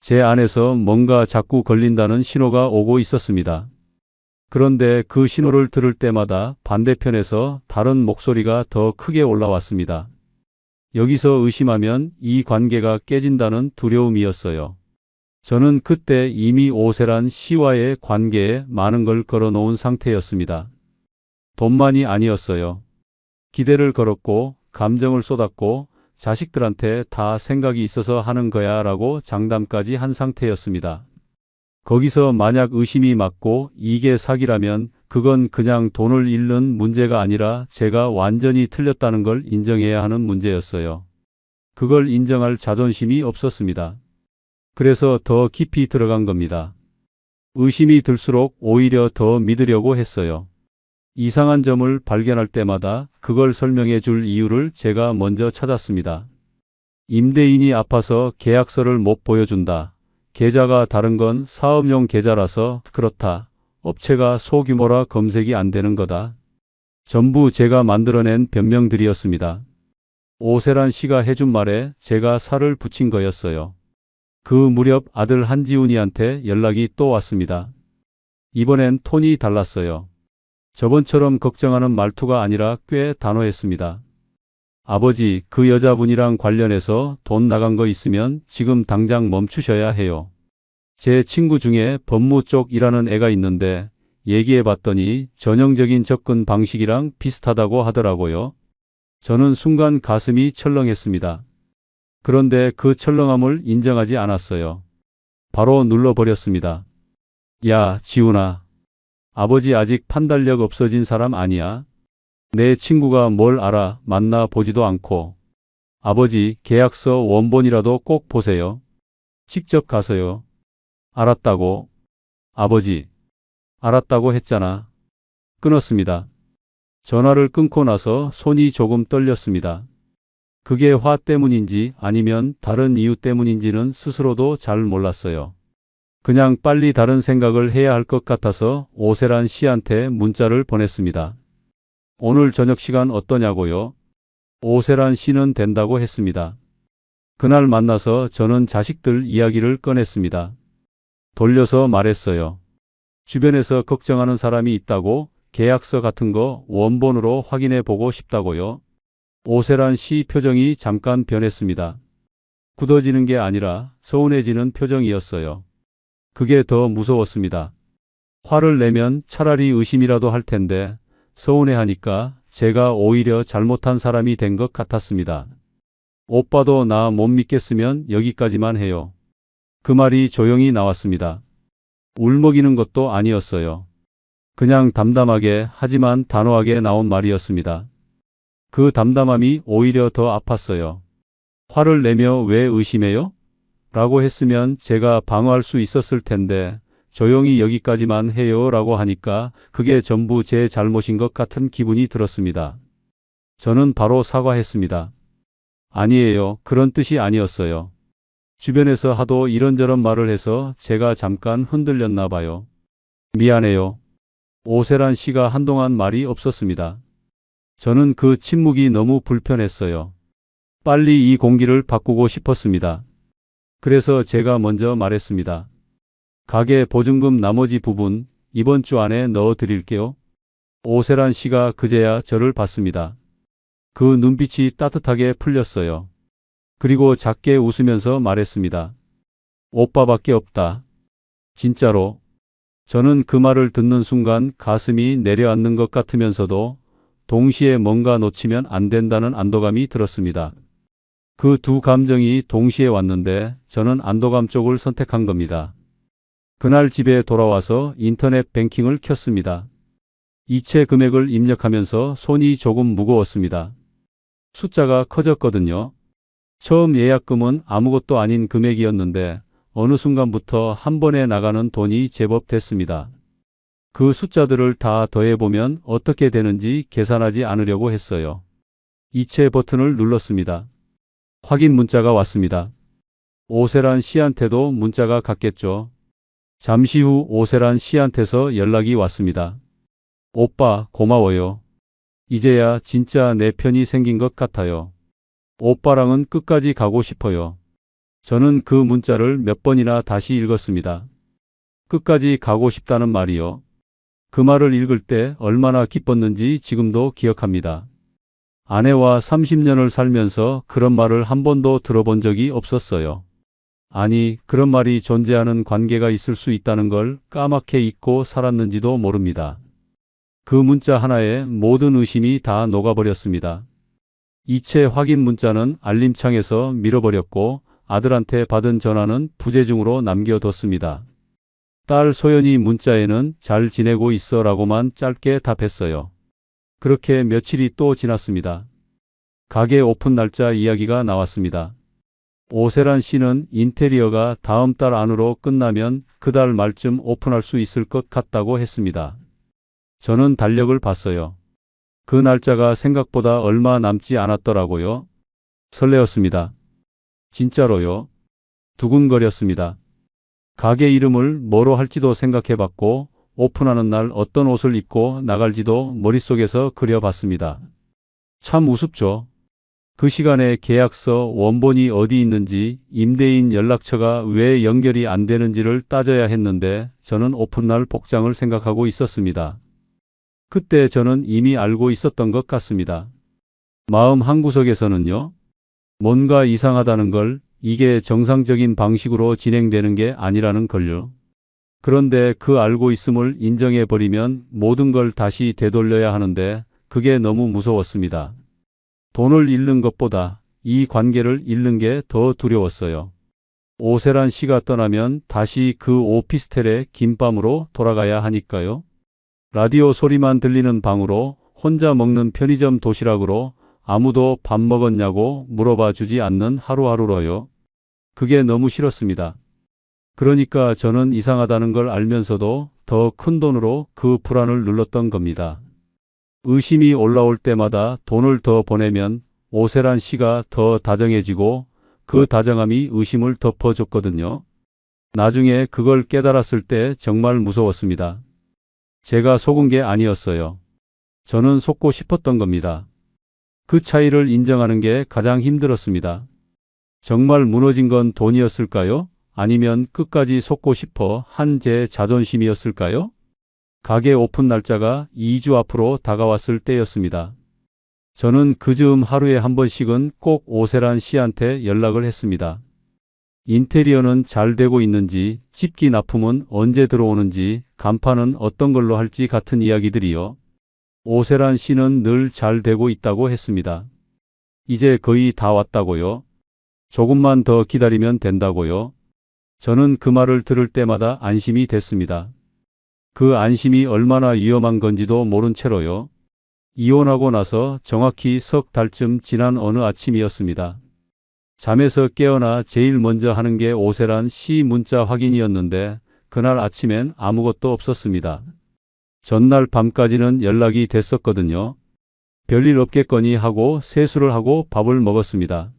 제 안에서 뭔가 자꾸 걸린다는 신호가 오고 있었습니다. 그런데 그 신호를 들을 때마다 반대편에서 다른 목소리가 더 크게 올라왔습니다. 여기서 의심하면 이 관계가 깨진다는 두려움이었어요. 저는 그때 이미 오세란 씨와의 관계에 많은 걸 걸어놓은 상태였습니다. 돈만이 아니었어요. 기대를 걸었고 감정을 쏟았고 자식들한테 다 생각이 있어서 하는 거야 라고 장담까지 한 상태였습니다. 거기서 만약 의심이 맞고 이게 사기라면 그건 그냥 돈을 잃는 문제가 아니라 제가 완전히 틀렸다는 걸 인정해야 하는 문제였어요. 그걸 인정할 자존심이 없었습니다. 그래서 더 깊이 들어간 겁니다. 의심이 들수록 오히려 더 믿으려고 했어요. 이상한 점을 발견할 때마다 그걸 설명해 줄 이유를 제가 먼저 찾았습니다. 임대인이 아파서 계약서를 못 보여준다. 계좌가 다른 건 사업용 계좌라서 그렇다. 업체가 소규모라 검색이 안 되는 거다. 전부 제가 만들어낸 변명들이었습니다. 오세란 씨가 해준 말에 제가 살을 붙인 거였어요. 그 무렵 아들 한지훈이한테 연락이 또 왔습니다. 이번엔 톤이 달랐어요. 저번처럼 걱정하는 말투가 아니라 꽤 단호했습니다. 아버지, 그 여자분이랑 관련해서 돈 나간 거 있으면 지금 당장 멈추셔야 해요. 제 친구 중에 법무 쪽 일하는 애가 있는데 얘기해 봤더니 전형적인 접근 방식이랑 비슷하다고 하더라고요. 저는 순간 가슴이 철렁했습니다. 그런데 그 철렁함을 인정하지 않았어요. 바로 눌러버렸습니다. 야, 지훈아. 아버지 아직 판단력 없어진 사람 아니야? 내 친구가 뭘 알아 만나 보지도 않고. 아버지, 계약서 원본이라도 꼭 보세요. 직접 가서요. 알았다고. 아버지, 알았다고 했잖아. 끊었습니다. 전화를 끊고 나서 손이 조금 떨렸습니다. 그게 화 때문인지 아니면 다른 이유 때문인지는 스스로도 잘 몰랐어요. 그냥 빨리 다른 생각을 해야 할 것 같아서 오세란 씨한테 문자를 보냈습니다. 오늘 저녁 시간 어떠냐고요? 오세란 씨는 된다고 했습니다. 그날 만나서 저는 자식들 이야기를 꺼냈습니다. 돌려서 말했어요. 주변에서 걱정하는 사람이 있다고 계약서 같은 거 원본으로 확인해 보고 싶다고요. 오세란 씨 표정이 잠깐 변했습니다. 굳어지는 게 아니라 서운해지는 표정이었어요. 그게 더 무서웠습니다. 화를 내면 차라리 의심이라도 할 텐데 서운해하니까 제가 오히려 잘못한 사람이 된 것 같았습니다. 오빠도 나 못 믿겠으면 여기까지만 해요. 그 말이 조용히 나왔습니다. 울먹이는 것도 아니었어요. 그냥 담담하게 하지만 단호하게 나온 말이었습니다. 그 담담함이 오히려 더 아팠어요. 화를 내며 왜 의심해요? 라고 했으면 제가 방어할 수 있었을 텐데 조용히 여기까지만 해요 라고 하니까 그게 전부 제 잘못인 것 같은 기분이 들었습니다. 저는 바로 사과했습니다. 아니에요. 그런 뜻이 아니었어요. 주변에서 하도 이런저런 말을 해서 제가 잠깐 흔들렸나 봐요. 미안해요. 오세란 씨가 한동안 말이 없었습니다. 저는 그 침묵이 너무 불편했어요. 빨리 이 공기를 바꾸고 싶었습니다. 그래서 제가 먼저 말했습니다. 가게 보증금 나머지 부분 이번 주 안에 넣어 드릴게요. 오세란 씨가 그제야 저를 봤습니다. 그 눈빛이 따뜻하게 풀렸어요. 그리고 작게 웃으면서 말했습니다. 오빠밖에 없다. 진짜로. 저는 그 말을 듣는 순간 가슴이 내려앉는 것 같으면서도 동시에 뭔가 놓치면 안 된다는 안도감이 들었습니다. 그 두 감정이 동시에 왔는데 저는 안도감 쪽을 선택한 겁니다. 그날 집에 돌아와서 인터넷 뱅킹을 켰습니다. 이체 금액을 입력하면서 손이 조금 무거웠습니다. 숫자가 커졌거든요. 처음 예약금은 아무것도 아닌 금액이었는데 어느 순간부터 한 번에 나가는 돈이 제법 됐습니다. 그 숫자들을 다 더해보면 어떻게 되는지 계산하지 않으려고 했어요. 이체 버튼을 눌렀습니다. 확인 문자가 왔습니다. 오세란 씨한테도 문자가 갔겠죠. 잠시 후 오세란 씨한테서 연락이 왔습니다. 오빠, 고마워요. 이제야 진짜 내 편이 생긴 것 같아요. 오빠랑은 끝까지 가고 싶어요. 저는 그 문자를 몇 번이나 다시 읽었습니다. 끝까지 가고 싶다는 말이요. 그 말을 읽을 때 얼마나 기뻤는지 지금도 기억합니다. 아내와 30년을 살면서 그런 말을 한 번도 들어본 적이 없었어요. 아니, 그런 말이 존재하는 관계가 있을 수 있다는 걸 까맣게 잊고 살았는지도 모릅니다. 그 문자 하나에 모든 의심이 다 녹아버렸습니다. 이체 확인 문자는 알림창에서 밀어버렸고 아들한테 받은 전화는 부재중으로 남겨뒀습니다. 딸 소연이 문자에는 잘 지내고 있어 라고만 짧게 답했어요. 그렇게 며칠이 또 지났습니다. 가게 오픈 날짜 이야기가 나왔습니다. 오세란 씨는 인테리어가 다음 달 안으로 끝나면 그 달 말쯤 오픈할 수 있을 것 같다고 했습니다. 저는 달력을 봤어요. 그 날짜가 생각보다 얼마 남지 않았더라고요. 설레었습니다. 진짜로요? 두근거렸습니다. 가게 이름을 뭐로 할지도 생각해봤고 오픈하는 날 어떤 옷을 입고 나갈지도 머릿속에서 그려봤습니다. 참 우습죠. 그 시간에 계약서 원본이 어디 있는지 임대인 연락처가 왜 연결이 안 되는지를 따져야 했는데 저는 오픈날 복장을 생각하고 있었습니다. 그때 저는 이미 알고 있었던 것 같습니다. 마음 한구석에서는요. 뭔가 이상하다는 걸, 이게 정상적인 방식으로 진행되는 게 아니라는 걸요. 그런데 그 알고 있음을 인정해버리면 모든 걸 다시 되돌려야 하는데 그게 너무 무서웠습니다. 돈을 잃는 것보다 이 관계를 잃는 게 더 두려웠어요. 오세란 씨가 떠나면 다시 그 오피스텔의 긴 밤으로 돌아가야 하니까요. 라디오 소리만 들리는 방으로 혼자 먹는 편의점 도시락으로 아무도 밥 먹었냐고 물어봐 주지 않는 하루하루로요. 그게 너무 싫었습니다. 그러니까 저는 이상하다는 걸 알면서도 더 큰 돈으로 그 불안을 눌렀던 겁니다. 의심이 올라올 때마다 돈을 더 보내면 오세란 씨가 더 다정해지고 그 다정함이 의심을 덮어줬거든요. 나중에 그걸 깨달았을 때 정말 무서웠습니다. 제가 속은 게 아니었어요. 저는 속고 싶었던 겁니다. 그 차이를 인정하는 게 가장 힘들었습니다. 정말 무너진 건 돈이었을까요? 아니면 끝까지 속고 싶어 한 제 자존심이었을까요? 가게 오픈 날짜가 2주 앞으로 다가왔을 때였습니다. 저는 그 즈음 하루에 한 번씩은 꼭 오세란 씨한테 연락을 했습니다. 인테리어는 잘 되고 있는지, 집기 납품은 언제 들어오는지, 간판은 어떤 걸로 할지 같은 이야기들이요. 오세란 씨는 늘 잘 되고 있다고 했습니다. 이제 거의 다 왔다고요. 조금만 더 기다리면 된다고요. 저는 그 말을 들을 때마다 안심이 됐습니다. 그 안심이 얼마나 위험한 건지도 모른 채로요. 이혼하고 나서 정확히 석 달쯤 지난 어느 아침이었습니다. 잠에서 깨어나 제일 먼저 하는 게 오세란 씨 문자 확인이었는데 그날 아침엔 아무것도 없었습니다. 전날 밤까지는 연락이 됐었거든요. 별일 없겠거니 하고 세수를 하고 밥을 먹었습니다.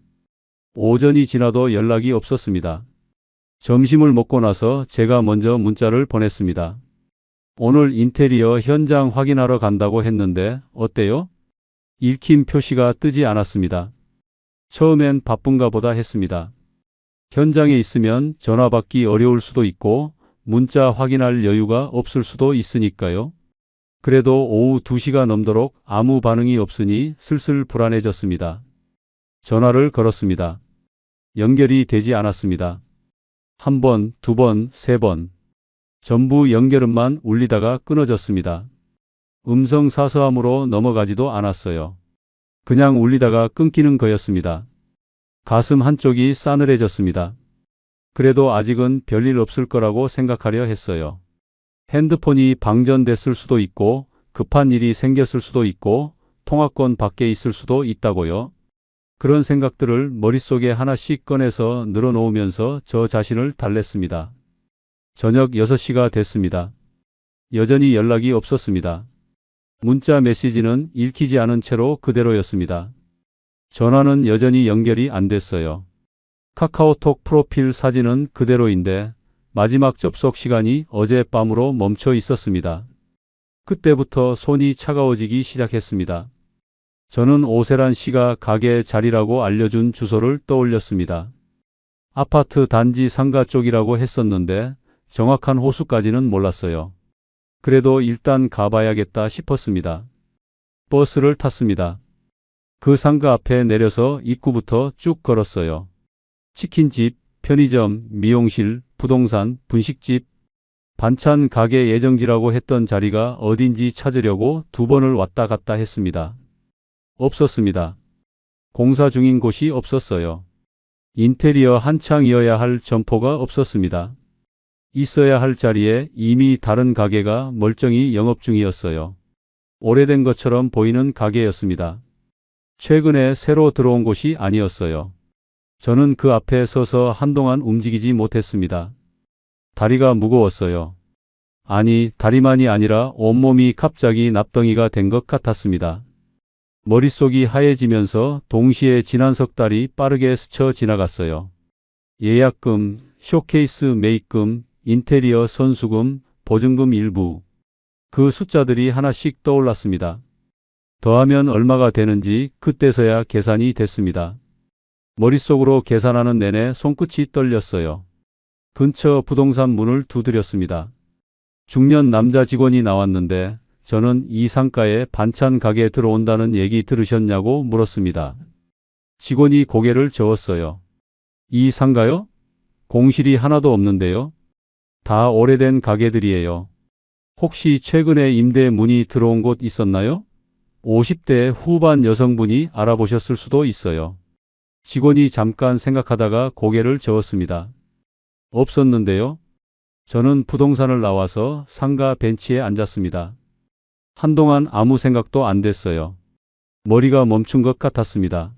오전이 지나도 연락이 없었습니다. 점심을 먹고 나서 제가 먼저 문자를 보냈습니다. 오늘 인테리어 현장 확인하러 간다고 했는데 어때요? 읽힘 표시가 뜨지 않았습니다. 처음엔 바쁜가 보다 했습니다. 현장에 있으면 전화 받기 어려울 수도 있고 문자 확인할 여유가 없을 수도 있으니까요. 그래도 오후 2시가 넘도록 아무 반응이 없으니 슬슬 불안해졌습니다. 전화를 걸었습니다. 연결이 되지 않았습니다. 한 번, 두 번, 세 번. 전부 연결음만 울리다가 끊어졌습니다. 음성 사서함으로 넘어가지도 않았어요. 그냥 울리다가 끊기는 거였습니다. 가슴 한쪽이 싸늘해졌습니다. 그래도 아직은 별일 없을 거라고 생각하려 했어요. 핸드폰이 방전됐을 수도 있고 급한 일이 생겼을 수도 있고 통화권 밖에 있을 수도 있다고요. 그런 생각들을 머릿속에 하나씩 꺼내서 늘어놓으면서 저 자신을 달랬습니다. 저녁 6시가 됐습니다. 여전히 연락이 없었습니다. 문자 메시지는 읽히지 않은 채로 그대로였습니다. 전화는 여전히 연결이 안 됐어요. 카카오톡 프로필 사진은 그대로인데 마지막 접속 시간이 어젯밤으로 멈춰 있었습니다. 그때부터 손이 차가워지기 시작했습니다. 저는 오세란 씨가 가게 자리라고 알려준 주소를 떠올렸습니다. 아파트 단지 상가 쪽이라고 했었는데 정확한 호수까지는 몰랐어요. 그래도 일단 가봐야겠다 싶었습니다. 버스를 탔습니다. 그 상가 앞에 내려서 입구부터 쭉 걸었어요. 치킨집, 편의점, 미용실, 부동산, 분식집. 반찬 가게 예정지라고 했던 자리가 어딘지 찾으려고 2번을 왔다 갔다 했습니다. 없었습니다. 공사 중인 곳이 없었어요. 인테리어 한창이어야 할 점포가 없었습니다. 있어야 할 자리에 이미 다른 가게가 멀쩡히 영업 중이었어요. 오래된 것처럼 보이는 가게였습니다. 최근에 새로 들어온 곳이 아니었어요. 저는 그 앞에 서서 한동안 움직이지 못했습니다. 다리가 무거웠어요. 아니, 다리만이 아니라 온몸이 갑자기 납덩이가 된 것 같았습니다. 머릿속이 하얘지면서 동시에 지난 석 달이 빠르게 스쳐 지나갔어요. 예약금, 쇼케이스 매입금, 인테리어 선수금, 보증금 일부. 그 숫자들이 하나씩 떠올랐습니다. 더하면 얼마가 되는지 그때서야 계산이 됐습니다. 머릿속으로 계산하는 내내 손끝이 떨렸어요. 근처 부동산 문을 두드렸습니다. 중년 남자 직원이 나왔는데 저는 이 상가에 반찬 가게 들어온다는 얘기 들으셨냐고 물었습니다. 직원이 고개를 저었어요. 이 상가요? 공실이 하나도 없는데요. 다 오래된 가게들이에요. 혹시 최근에 임대 문의 들어온 곳 있었나요? 50대 후반 여성분이 알아보셨을 수도 있어요. 직원이 잠깐 생각하다가 고개를 저었습니다. 없었는데요. 저는 부동산을 나와서 상가 벤치에 앉았습니다. 한동안 아무 생각도 안 됐어요. 머리가 멈춘 것 같았습니다.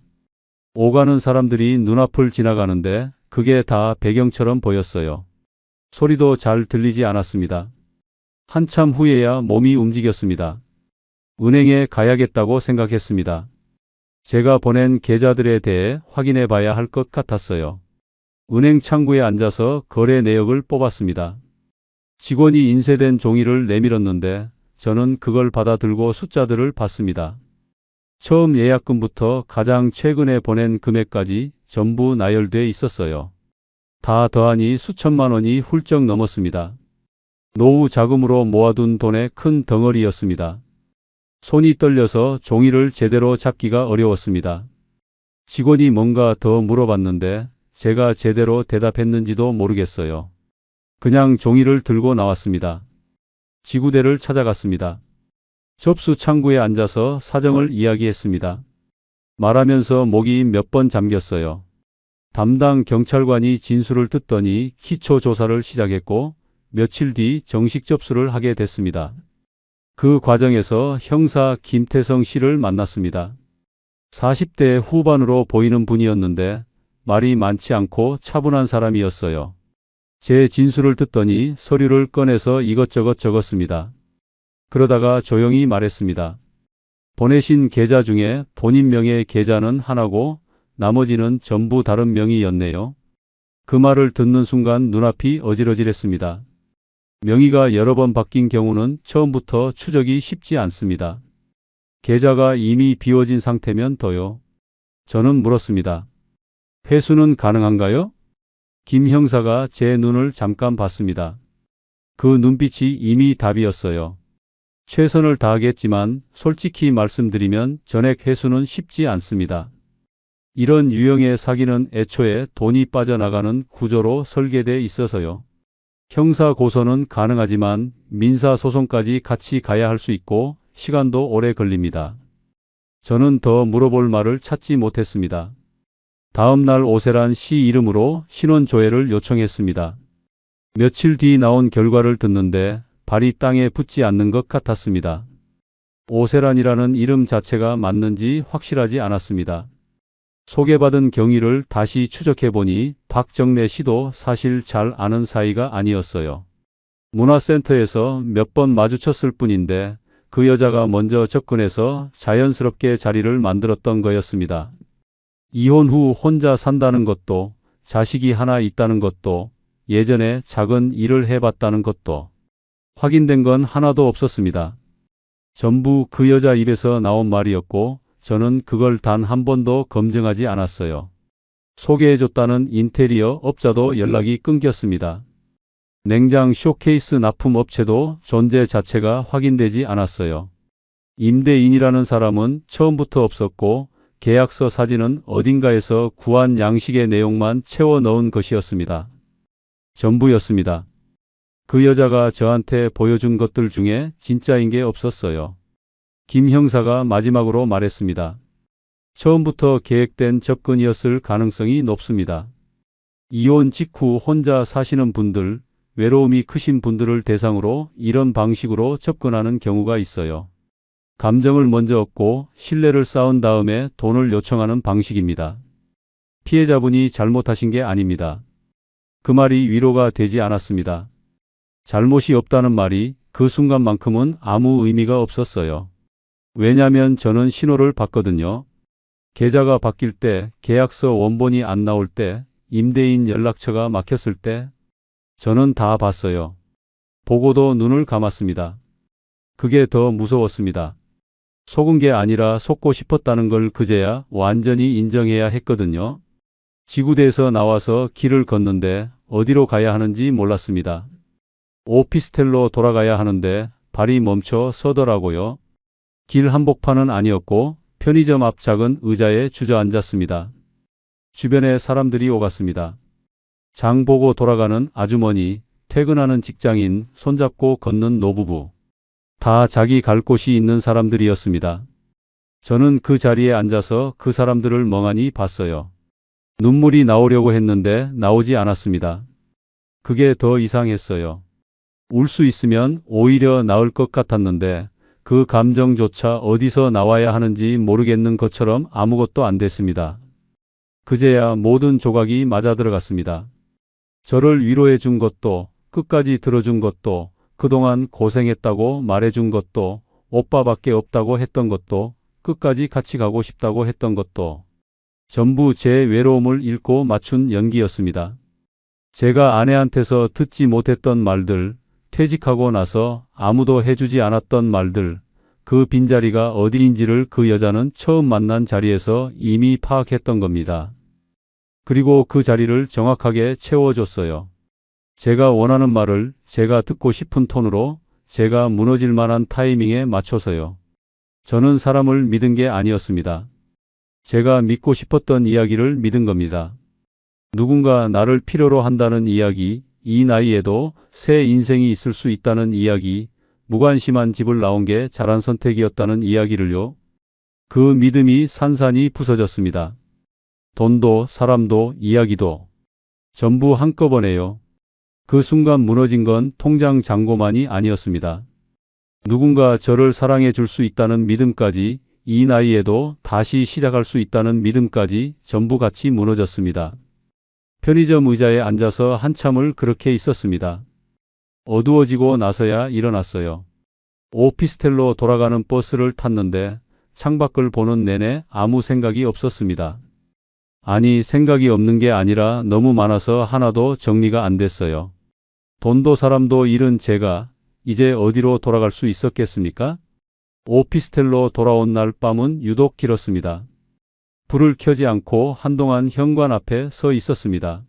오가는 사람들이 눈앞을 지나가는데 그게 다 배경처럼 보였어요. 소리도 잘 들리지 않았습니다. 한참 후에야 몸이 움직였습니다. 은행에 가야겠다고 생각했습니다. 제가 보낸 계좌들에 대해 확인해 봐야 할 것 같았어요. 은행 창구에 앉아서 거래 내역을 뽑았습니다. 직원이 인쇄된 종이를 내밀었는데 저는 그걸 받아들고 숫자들을 봤습니다. 처음 예약금부터 가장 최근에 보낸 금액까지 전부 나열돼 있었어요. 다 더하니 수천만 원이 훌쩍 넘었습니다. 노후 자금으로 모아둔 돈의 큰 덩어리였습니다. 손이 떨려서 종이를 제대로 잡기가 어려웠습니다. 직원이 뭔가 더 물어봤는데 제가 제대로 대답했는지도 모르겠어요. 그냥 종이를 들고 나왔습니다. 지구대를 찾아갔습니다. 접수 창구에 앉아서 사정을 이야기했습니다. 말하면서 목이 몇 번 잠겼어요. 담당 경찰관이 진술을 듣더니 기초 조사를 시작했고 며칠 뒤 정식 접수를 하게 됐습니다. 그 과정에서 형사 김태성 씨를 만났습니다. 40대 후반으로 보이는 분이었는데 말이 많지 않고 차분한 사람이었어요. 제 진술을 듣더니 서류를 꺼내서 이것저것 적었습니다. 그러다가 조용히 말했습니다. 보내신 계좌 중에 본인 명의 계좌는 하나고 나머지는 전부 다른 명의였네요. 그 말을 듣는 순간 눈앞이 어질어질했습니다. 명의가 여러 번 바뀐 경우는 처음부터 추적이 쉽지 않습니다. 계좌가 이미 비워진 상태면 더요. 저는 물었습니다. 회수는 가능한가요? 김 형사가 제 눈을 잠깐 봤습니다. 그 눈빛이 이미 답이었어요. 최선을 다하겠지만 솔직히 말씀드리면 전액 회수는 쉽지 않습니다. 이런 유형의 사기는 애초에 돈이 빠져나가는 구조로 설계돼 있어서요. 형사 고소는 가능하지만 민사소송까지 같이 가야 할 수 있고 시간도 오래 걸립니다. 저는 더 물어볼 말을 찾지 못했습니다. 다음 날 오세란 씨 이름으로 신원조회를 요청했습니다. 며칠 뒤 나온 결과를 듣는데 발이 땅에 붙지 않는 것 같았습니다. 오세란이라는 이름 자체가 맞는지 확실하지 않았습니다. 소개받은 경위를 다시 추적해보니 박정래 씨도 사실 잘 아는 사이가 아니었어요. 문화센터에서 몇 번 마주쳤을 뿐인데 그 여자가 먼저 접근해서 자연스럽게 자리를 만들었던 거였습니다. 이혼 후 혼자 산다는 것도, 자식이 하나 있다는 것도, 예전에 작은 일을 해봤다는 것도 확인된 건 하나도 없었습니다. 전부 그 여자 입에서 나온 말이었고 저는 그걸 단 한 번도 검증하지 않았어요. 소개해줬다는 인테리어 업자도 연락이 끊겼습니다. 냉장 쇼케이스 납품 업체도 존재 자체가 확인되지 않았어요. 임대인이라는 사람은 처음부터 없었고 계약서 사진은 어딘가에서 구한 양식의 내용만 채워 넣은 것이었습니다. 전부였습니다. 그 여자가 저한테 보여준 것들 중에 진짜인 게 없었어요. 김 형사가 마지막으로 말했습니다. 처음부터 계획된 접근이었을 가능성이 높습니다. 이혼 직후 혼자 사시는 분들, 외로움이 크신 분들을 대상으로 이런 방식으로 접근하는 경우가 있어요. 감정을 먼저 얻고 신뢰를 쌓은 다음에 돈을 요청하는 방식입니다. 피해자분이 잘못하신 게 아닙니다. 그 말이 위로가 되지 않았습니다. 잘못이 없다는 말이 그 순간만큼은 아무 의미가 없었어요. 왜냐면 저는 신호를 봤거든요. 계좌가 바뀔 때, 계약서 원본이 안 나올 때, 임대인 연락처가 막혔을 때, 저는 다 봤어요. 보고도 눈을 감았습니다. 그게 더 무서웠습니다. 속은 게 아니라 속고 싶었다는 걸 그제야 완전히 인정해야 했거든요. 지구대에서 나와서 길을 걷는데 어디로 가야 하는지 몰랐습니다. 오피스텔로 돌아가야 하는데 발이 멈춰 서더라고요. 길 한복판은 아니었고 편의점 앞 작은 의자에 주저앉았습니다. 주변에 사람들이 오갔습니다. 장 보고 돌아가는 아주머니, 퇴근하는 직장인, 손잡고 걷는 노부부. 다 자기 갈 곳이 있는 사람들이었습니다. 저는 그 자리에 앉아서 그 사람들을 멍하니 봤어요. 눈물이 나오려고 했는데 나오지 않았습니다. 그게 더 이상했어요. 울 수 있으면 오히려 나을 것 같았는데 그 감정조차 어디서 나와야 하는지 모르겠는 것처럼 아무것도 안 됐습니다. 그제야 모든 조각이 맞아들어갔습니다. 저를 위로해 준 것도, 끝까지 들어준 것도, 그동안 고생했다고 말해준 것도, 오빠밖에 없다고 했던 것도, 끝까지 같이 가고 싶다고 했던 것도 전부 제 외로움을 읽고 맞춘 연기였습니다. 제가 아내한테서 듣지 못했던 말들, 퇴직하고 나서 아무도 해주지 않았던 말들, 그 빈자리가 어디인지를 그 여자는 처음 만난 자리에서 이미 파악했던 겁니다. 그리고 그 자리를 정확하게 채워줬어요. 제가 원하는 말을 제가 듣고 싶은 톤으로 제가 무너질 만한 타이밍에 맞춰서요. 저는 사람을 믿은 게 아니었습니다. 제가 믿고 싶었던 이야기를 믿은 겁니다. 누군가 나를 필요로 한다는 이야기, 이 나이에도 새 인생이 있을 수 있다는 이야기, 무관심한 집을 나온 게 잘한 선택이었다는 이야기를요. 그 믿음이 산산이 부서졌습니다. 돈도 사람도 이야기도 전부 한꺼번에요. 그 순간 무너진 건 통장 잔고만이 아니었습니다. 누군가 저를 사랑해 줄 수 있다는 믿음까지, 이 나이에도 다시 시작할 수 있다는 믿음까지 전부 같이 무너졌습니다. 편의점 의자에 앉아서 한참을 그렇게 있었습니다. 어두워지고 나서야 일어났어요. 오피스텔로 돌아가는 버스를 탔는데 창밖을 보는 내내 아무 생각이 없었습니다. 아니, 생각이 없는 게 아니라 너무 많아서 하나도 정리가 안 됐어요. 돈도 사람도 잃은 제가 이제 어디로 돌아갈 수 있었겠습니까? 오피스텔로 돌아온 날 밤은 유독 길었습니다. 불을 켜지 않고 한동안 현관 앞에 서 있었습니다.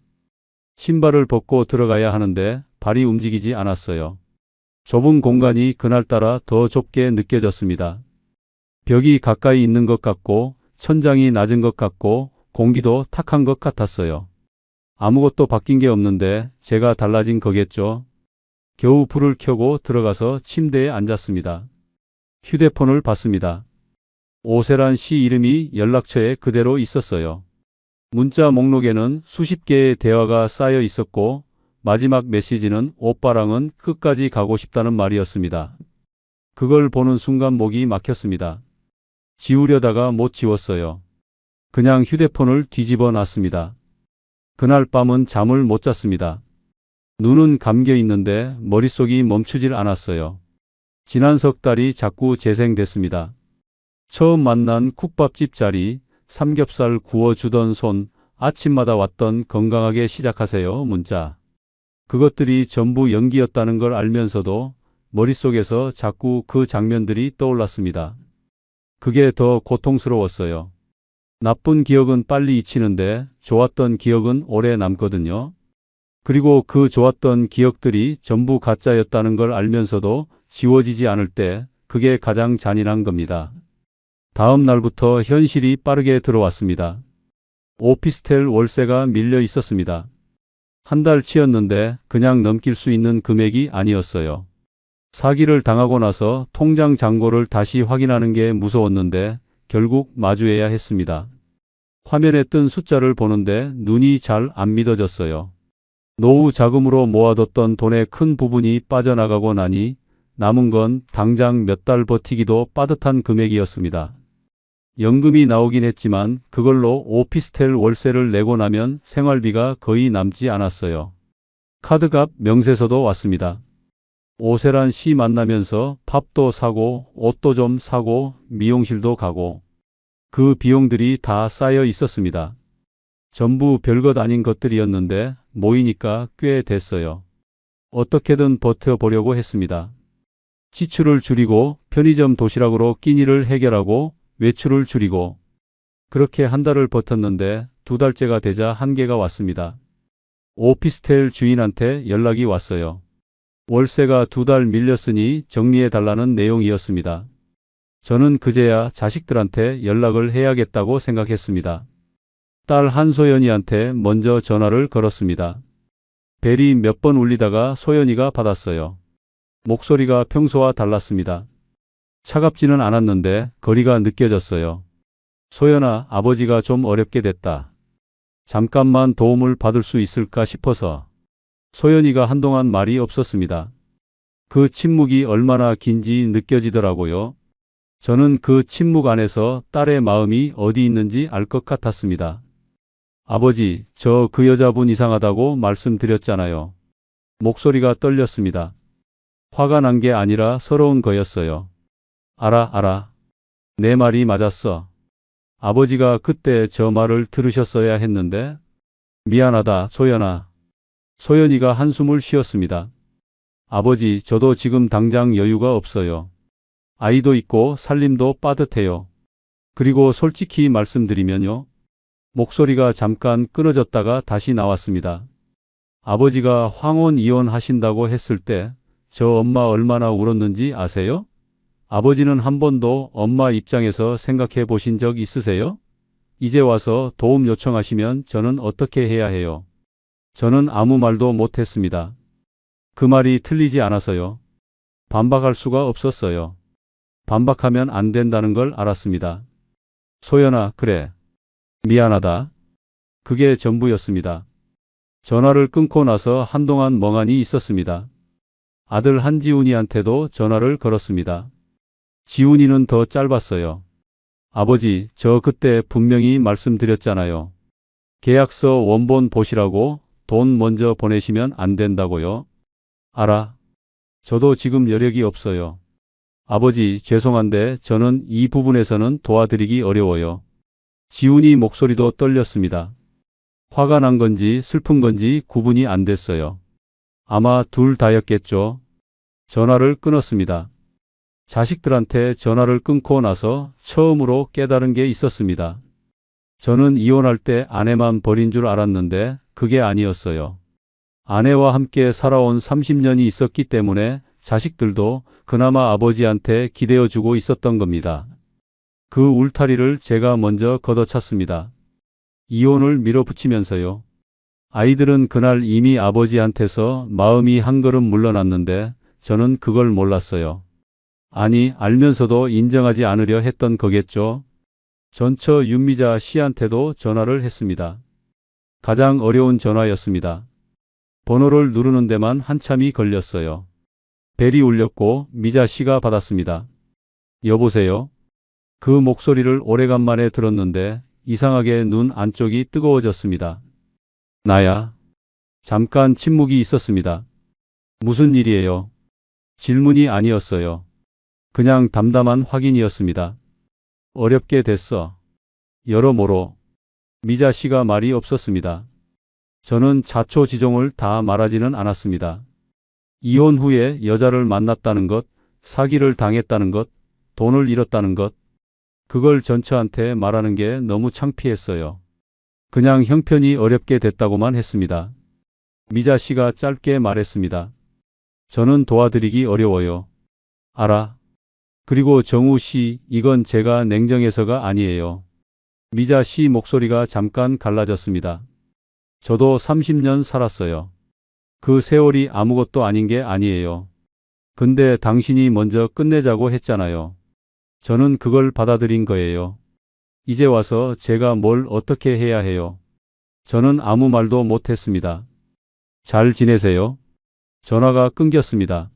신발을 벗고 들어가야 하는데 발이 움직이지 않았어요. 좁은 공간이 그날따라 더 좁게 느껴졌습니다. 벽이 가까이 있는 것 같고 천장이 낮은 것 같고 공기도 탁한 것 같았어요. 아무것도 바뀐 게 없는데 제가 달라진 거겠죠. 겨우 불을 켜고 들어가서 침대에 앉았습니다. 휴대폰을 봤습니다. 오세란 씨 이름이 연락처에 그대로 있었어요. 문자 목록에는 수십 개의 대화가 쌓여 있었고 마지막 메시지는 오빠랑은 끝까지 가고 싶다는 말이었습니다. 그걸 보는 순간 목이 막혔습니다. 지우려다가 못 지웠어요. 그냥 휴대폰을 뒤집어 놨습니다. 그날 밤은 잠을 못 잤습니다. 눈은 감겨 있는데 머릿속이 멈추질 않았어요. 지난 석 달이 자꾸 재생됐습니다. 처음 만난 국밥집 자리, 삼겹살 구워주던 손, 아침마다 왔던 건강하게 시작하세요 문자. 그것들이 전부 연기였다는 걸 알면서도 머릿속에서 자꾸 그 장면들이 떠올랐습니다. 그게 더 고통스러웠어요. 나쁜 기억은 빨리 잊히는데 좋았던 기억은 오래 남거든요. 그리고 그 좋았던 기억들이 전부 가짜였다는 걸 알면서도 지워지지 않을 때 그게 가장 잔인한 겁니다. 다음 날부터 현실이 빠르게 들어왔습니다. 오피스텔 월세가 밀려 있었습니다. 한 달치였는데 그냥 넘길 수 있는 금액이 아니었어요. 사기를 당하고 나서 통장 잔고를 다시 확인하는 게 무서웠는데 결국 마주해야 했습니다. 화면에 뜬 숫자를 보는데 눈이 잘 안 믿어졌어요. 노후 자금으로 모아뒀던 돈의 큰 부분이 빠져나가고 나니 남은 건 당장 몇 달 버티기도 빠듯한 금액이었습니다. 연금이 나오긴 했지만 그걸로 오피스텔 월세를 내고 나면 생활비가 거의 남지 않았어요. 카드값 명세서도 왔습니다. 오세란 씨 만나면서 밥도 사고 옷도 좀 사고 미용실도 가고 그 비용들이 다 쌓여 있었습니다. 전부 별것 아닌 것들이었는데 모이니까 꽤 됐어요. 어떻게든 버텨보려고 했습니다. 지출을 줄이고 편의점 도시락으로 끼니를 해결하고 외출을 줄이고 그렇게 한 달을 버텼는데 두 달째가 되자 한계가 왔습니다. 오피스텔 주인한테 연락이 왔어요. 월세가 두 달 밀렸으니 정리해달라는 내용이었습니다. 저는 그제야 자식들한테 연락을 해야겠다고 생각했습니다. 딸 한소연이한테 먼저 전화를 걸었습니다. 벨이 몇 번 울리다가 소연이가 받았어요. 목소리가 평소와 달랐습니다. 차갑지는 않았는데 거리가 느껴졌어요. 소연아, 아버지가 좀 어렵게 됐다. 잠깐만 도움을 받을 수 있을까 싶어서. 소연이가 한동안 말이 없었습니다. 그 침묵이 얼마나 긴지 느껴지더라고요. 저는 그 침묵 안에서 딸의 마음이 어디 있는지 알 것 같았습니다. 아버지, 저 그 여자분 이상하다고 말씀드렸잖아요. 목소리가 떨렸습니다. 화가 난 게 아니라 서러운 거였어요. 알아. 내 말이 맞았어. 아버지가 그때 저 말을 들으셨어야 했는데. 미안하다, 소연아. 소연이가 한숨을 쉬었습니다. 아버지, 저도 지금 당장 여유가 없어요. 아이도 있고 살림도 빠듯해요. 그리고 솔직히 말씀드리면요. 목소리가 잠깐 끊어졌다가 다시 나왔습니다. 아버지가 황혼 이혼하신다고 했을 때 저 엄마 얼마나 울었는지 아세요? 아버지는 한 번도 엄마 입장에서 생각해 보신 적 있으세요? 이제 와서 도움 요청하시면 저는 어떻게 해야 해요? 저는 아무 말도 못했습니다. 그 말이 틀리지 않아서요. 반박할 수가 없었어요. 반박하면 안 된다는 걸 알았습니다. 소연아, 그래. 미안하다. 그게 전부였습니다. 전화를 끊고 나서 한동안 멍하니 있었습니다. 아들 한지훈이한테도 전화를 걸었습니다. 지훈이는 더 짧았어요. 아버지, 저 그때 분명히 말씀드렸잖아요. 계약서 원본 보시라고. 돈 먼저 보내시면 안 된다고요. 알아. 저도 지금 여력이 없어요. 아버지, 죄송한데 저는 이 부분에서는 도와드리기 어려워요. 지훈이 목소리도 떨렸습니다. 화가 난 건지 슬픈 건지 구분이 안 됐어요. 아마 둘 다였겠죠. 전화를 끊었습니다. 자식들한테 전화를 끊고 나서 처음으로 깨달은 게 있었습니다. 저는 이혼할 때 아내만 버린 줄 알았는데 그게 아니었어요. 아내와 함께 살아온 30년이 있었기 때문에 자식들도 그나마 아버지한테 기대어주고 있었던 겁니다. 그 울타리를 제가 먼저 걷어찼습니다. 이혼을 밀어붙이면서요. 아이들은 그날 이미 아버지한테서 마음이 한 걸음 물러났는데 저는 그걸 몰랐어요. 아니, 알면서도 인정하지 않으려 했던 거겠죠. 전처 윤미자 씨한테도 전화를 했습니다. 가장 어려운 전화였습니다. 번호를 누르는 데만 한참이 걸렸어요. 벨이 울렸고 미자 씨가 받았습니다. 여보세요? 그 목소리를 오래간만에 들었는데 이상하게 눈 안쪽이 뜨거워졌습니다. 나야. 잠깐 침묵이 있었습니다. 무슨 일이에요? 질문이 아니었어요. 그냥 담담한 확인이었습니다. 어렵게 됐어. 여러모로. 미자 씨가 말이 없었습니다. 저는 자초지종을 다 말하지는 않았습니다. 이혼 후에 여자를 만났다는 것, 사기를 당했다는 것, 돈을 잃었다는 것, 그걸 전처한테 말하는 게 너무 창피했어요. 그냥 형편이 어렵게 됐다고만 했습니다. 미자 씨가 짧게 말했습니다. 저는 도와드리기 어려워요. 알아. 그리고 정우 씨, 이건 제가 냉정해서가 아니에요. 미자 씨 목소리가 잠깐 갈라졌습니다. 저도 30년 살았어요. 그 세월이 아무것도 아닌 게 아니에요. 근데 당신이 먼저 끝내자고 했잖아요. 저는 그걸 받아들인 거예요. 이제 와서 제가 뭘 어떻게 해야 해요? 저는 아무 말도 못했습니다. 잘 지내세요? 전화가 끊겼습니다.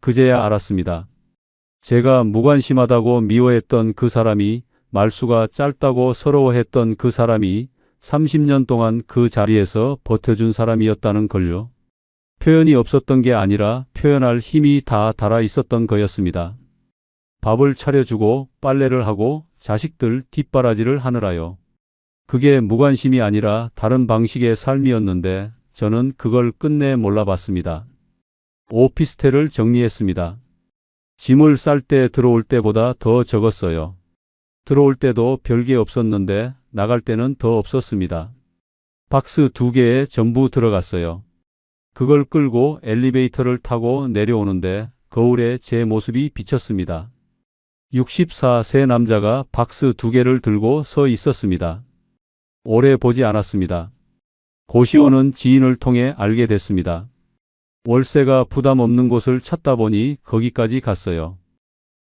그제야 알았습니다. 제가 무관심하다고 미워했던 그 사람이, 말수가 짧다고 서러워했던 그 사람이 30년 동안 그 자리에서 버텨준 사람이었다는 걸요. 표현이 없었던 게 아니라 표현할 힘이 다 달아 있었던 거였습니다. 밥을 차려주고 빨래를 하고 자식들 뒷바라지를 하느라요. 그게 무관심이 아니라 다른 방식의 삶이었는데 저는 그걸 끝내 몰라봤습니다. 오피스텔을 정리했습니다. 짐을 쌀 때 들어올 때보다 더 적었어요. 들어올 때도 별게 없었는데 나갈 때는 더 없었습니다. 박스 2개에 전부 들어갔어요. 그걸 끌고 엘리베이터를 타고 내려오는데 거울에 제 모습이 비쳤습니다. 64세 남자가 박스 2개를 들고 서 있었습니다. 오래 보지 않았습니다. 고시원은 지인을 통해 알게 됐습니다. 월세가 부담 없는 곳을 찾다 보니 거기까지 갔어요.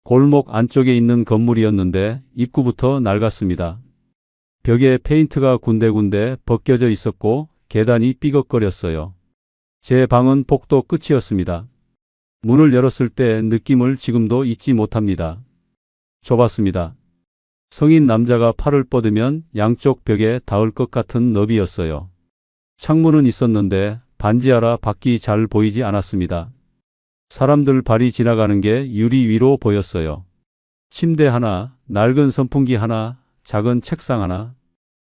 골목 안쪽에 있는 건물이었는데 입구부터 낡았습니다. 벽에 페인트가 군데군데 벗겨져 있었고 계단이 삐걱거렸어요. 제 방은 복도 끝이었습니다. 문을 열었을 때 느낌을 지금도 잊지 못합니다. 좁았습니다. 성인 남자가 팔을 뻗으면 양쪽 벽에 닿을 것 같은 너비였어요. 창문은 있었는데 반지하라 밖이 잘 보이지 않았습니다. 사람들 발이 지나가는 게 유리 위로 보였어요. 침대 하나, 낡은 선풍기 하나, 작은 책상 하나.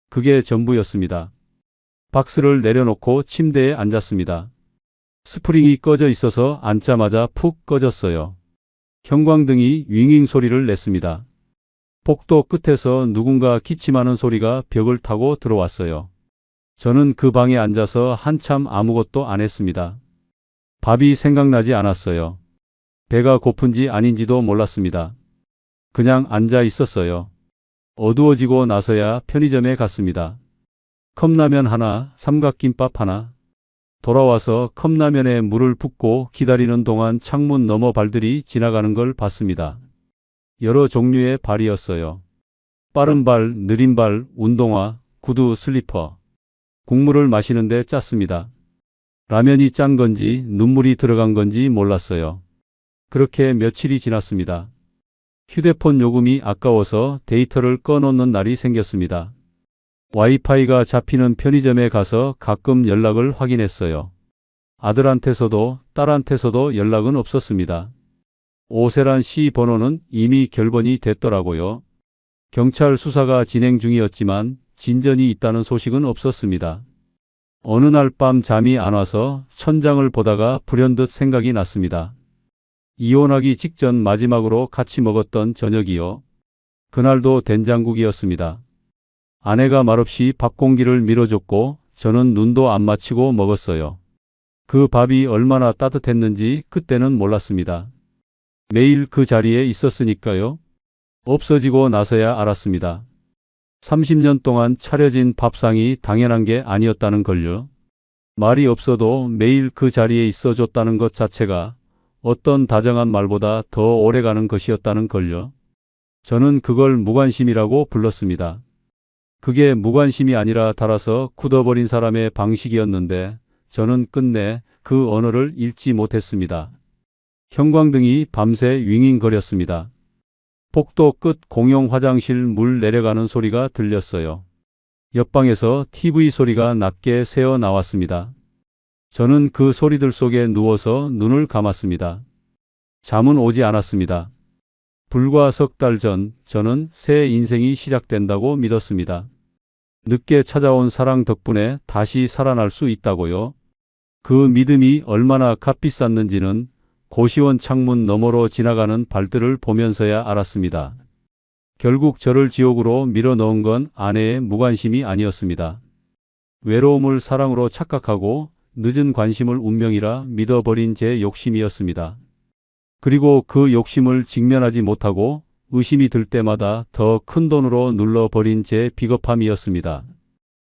그게 전부였습니다. 박스를 내려놓고 침대에 앉았습니다. 스프링이 꺼져 있어서 앉자마자 푹 꺼졌어요. 형광등이 윙윙 소리를 냈습니다. 복도 끝에서 누군가 기침하는 소리가 벽을 타고 들어왔어요. 저는 그 방에 앉아서 한참 아무것도 안 했습니다. 밥이 생각나지 않았어요. 배가 고픈지 아닌지도 몰랐습니다. 그냥 앉아 있었어요. 어두워지고 나서야 편의점에 갔습니다. 컵라면 하나, 삼각김밥 하나. 돌아와서 컵라면에 물을 붓고 기다리는 동안 창문 너머 발들이 지나가는 걸 봤습니다. 여러 종류의 발이었어요. 빠른 발, 느린 발, 운동화, 구두, 슬리퍼. 국물을 마시는데 짰습니다. 라면이 짠 건지 눈물이 들어간 건지 몰랐어요. 그렇게 며칠이 지났습니다. 휴대폰 요금이 아까워서 데이터를 꺼놓는 날이 생겼습니다. 와이파이가 잡히는 편의점에 가서 가끔 연락을 확인했어요. 아들한테서도 딸한테서도 연락은 없었습니다. 오세란 씨 번호는 이미 결번이 됐더라고요. 경찰 수사가 진행 중이었지만 진전이 있다는 소식은 없었습니다. 어느 날 밤 잠이 안 와서 천장을 보다가 불현듯 생각이 났습니다. 이혼하기 직전 마지막으로 같이 먹었던 저녁이요. 그날도 된장국이었습니다. 아내가 말없이 밥 공기를 밀어줬고 저는 눈도 안 맞추고 먹었어요. 그 밥이 얼마나 따뜻했는지 그때는 몰랐습니다. 매일 그 자리에 있었으니까요. 없어지고 나서야 알았습니다. 30년 동안 차려진 밥상이 당연한 게 아니었다는 걸요. 말이 없어도 매일 그 자리에 있어줬다는 것 자체가 어떤 다정한 말보다 더 오래가는 것이었다는 걸요. 저는 그걸 무관심이라고 불렀습니다. 그게 무관심이 아니라 달아서 굳어버린 사람의 방식이었는데 저는 끝내 그 언어를 읽지 못했습니다. 형광등이 밤새 윙윙거렸습니다. 복도 끝 공용 화장실 물 내려가는 소리가 들렸어요. 옆방에서 TV 소리가 낮게 새어 나왔습니다. 저는 그 소리들 속에 누워서 눈을 감았습니다. 잠은 오지 않았습니다. 불과 석 달 전 저는 새 인생이 시작된다고 믿었습니다. 늦게 찾아온 사랑 덕분에 다시 살아날 수 있다고요. 그 믿음이 얼마나 값비쌌는지는 고시원 창문 너머로 지나가는 발들을 보면서야 알았습니다. 결국 저를 지옥으로 밀어넣은 건 아내의 무관심이 아니었습니다. 외로움을 사랑으로 착각하고 늦은 관심을 운명이라 믿어버린 제 욕심이었습니다. 그리고 그 욕심을 직면하지 못하고 의심이 들 때마다 더 큰 돈으로 눌러버린 제 비겁함이었습니다.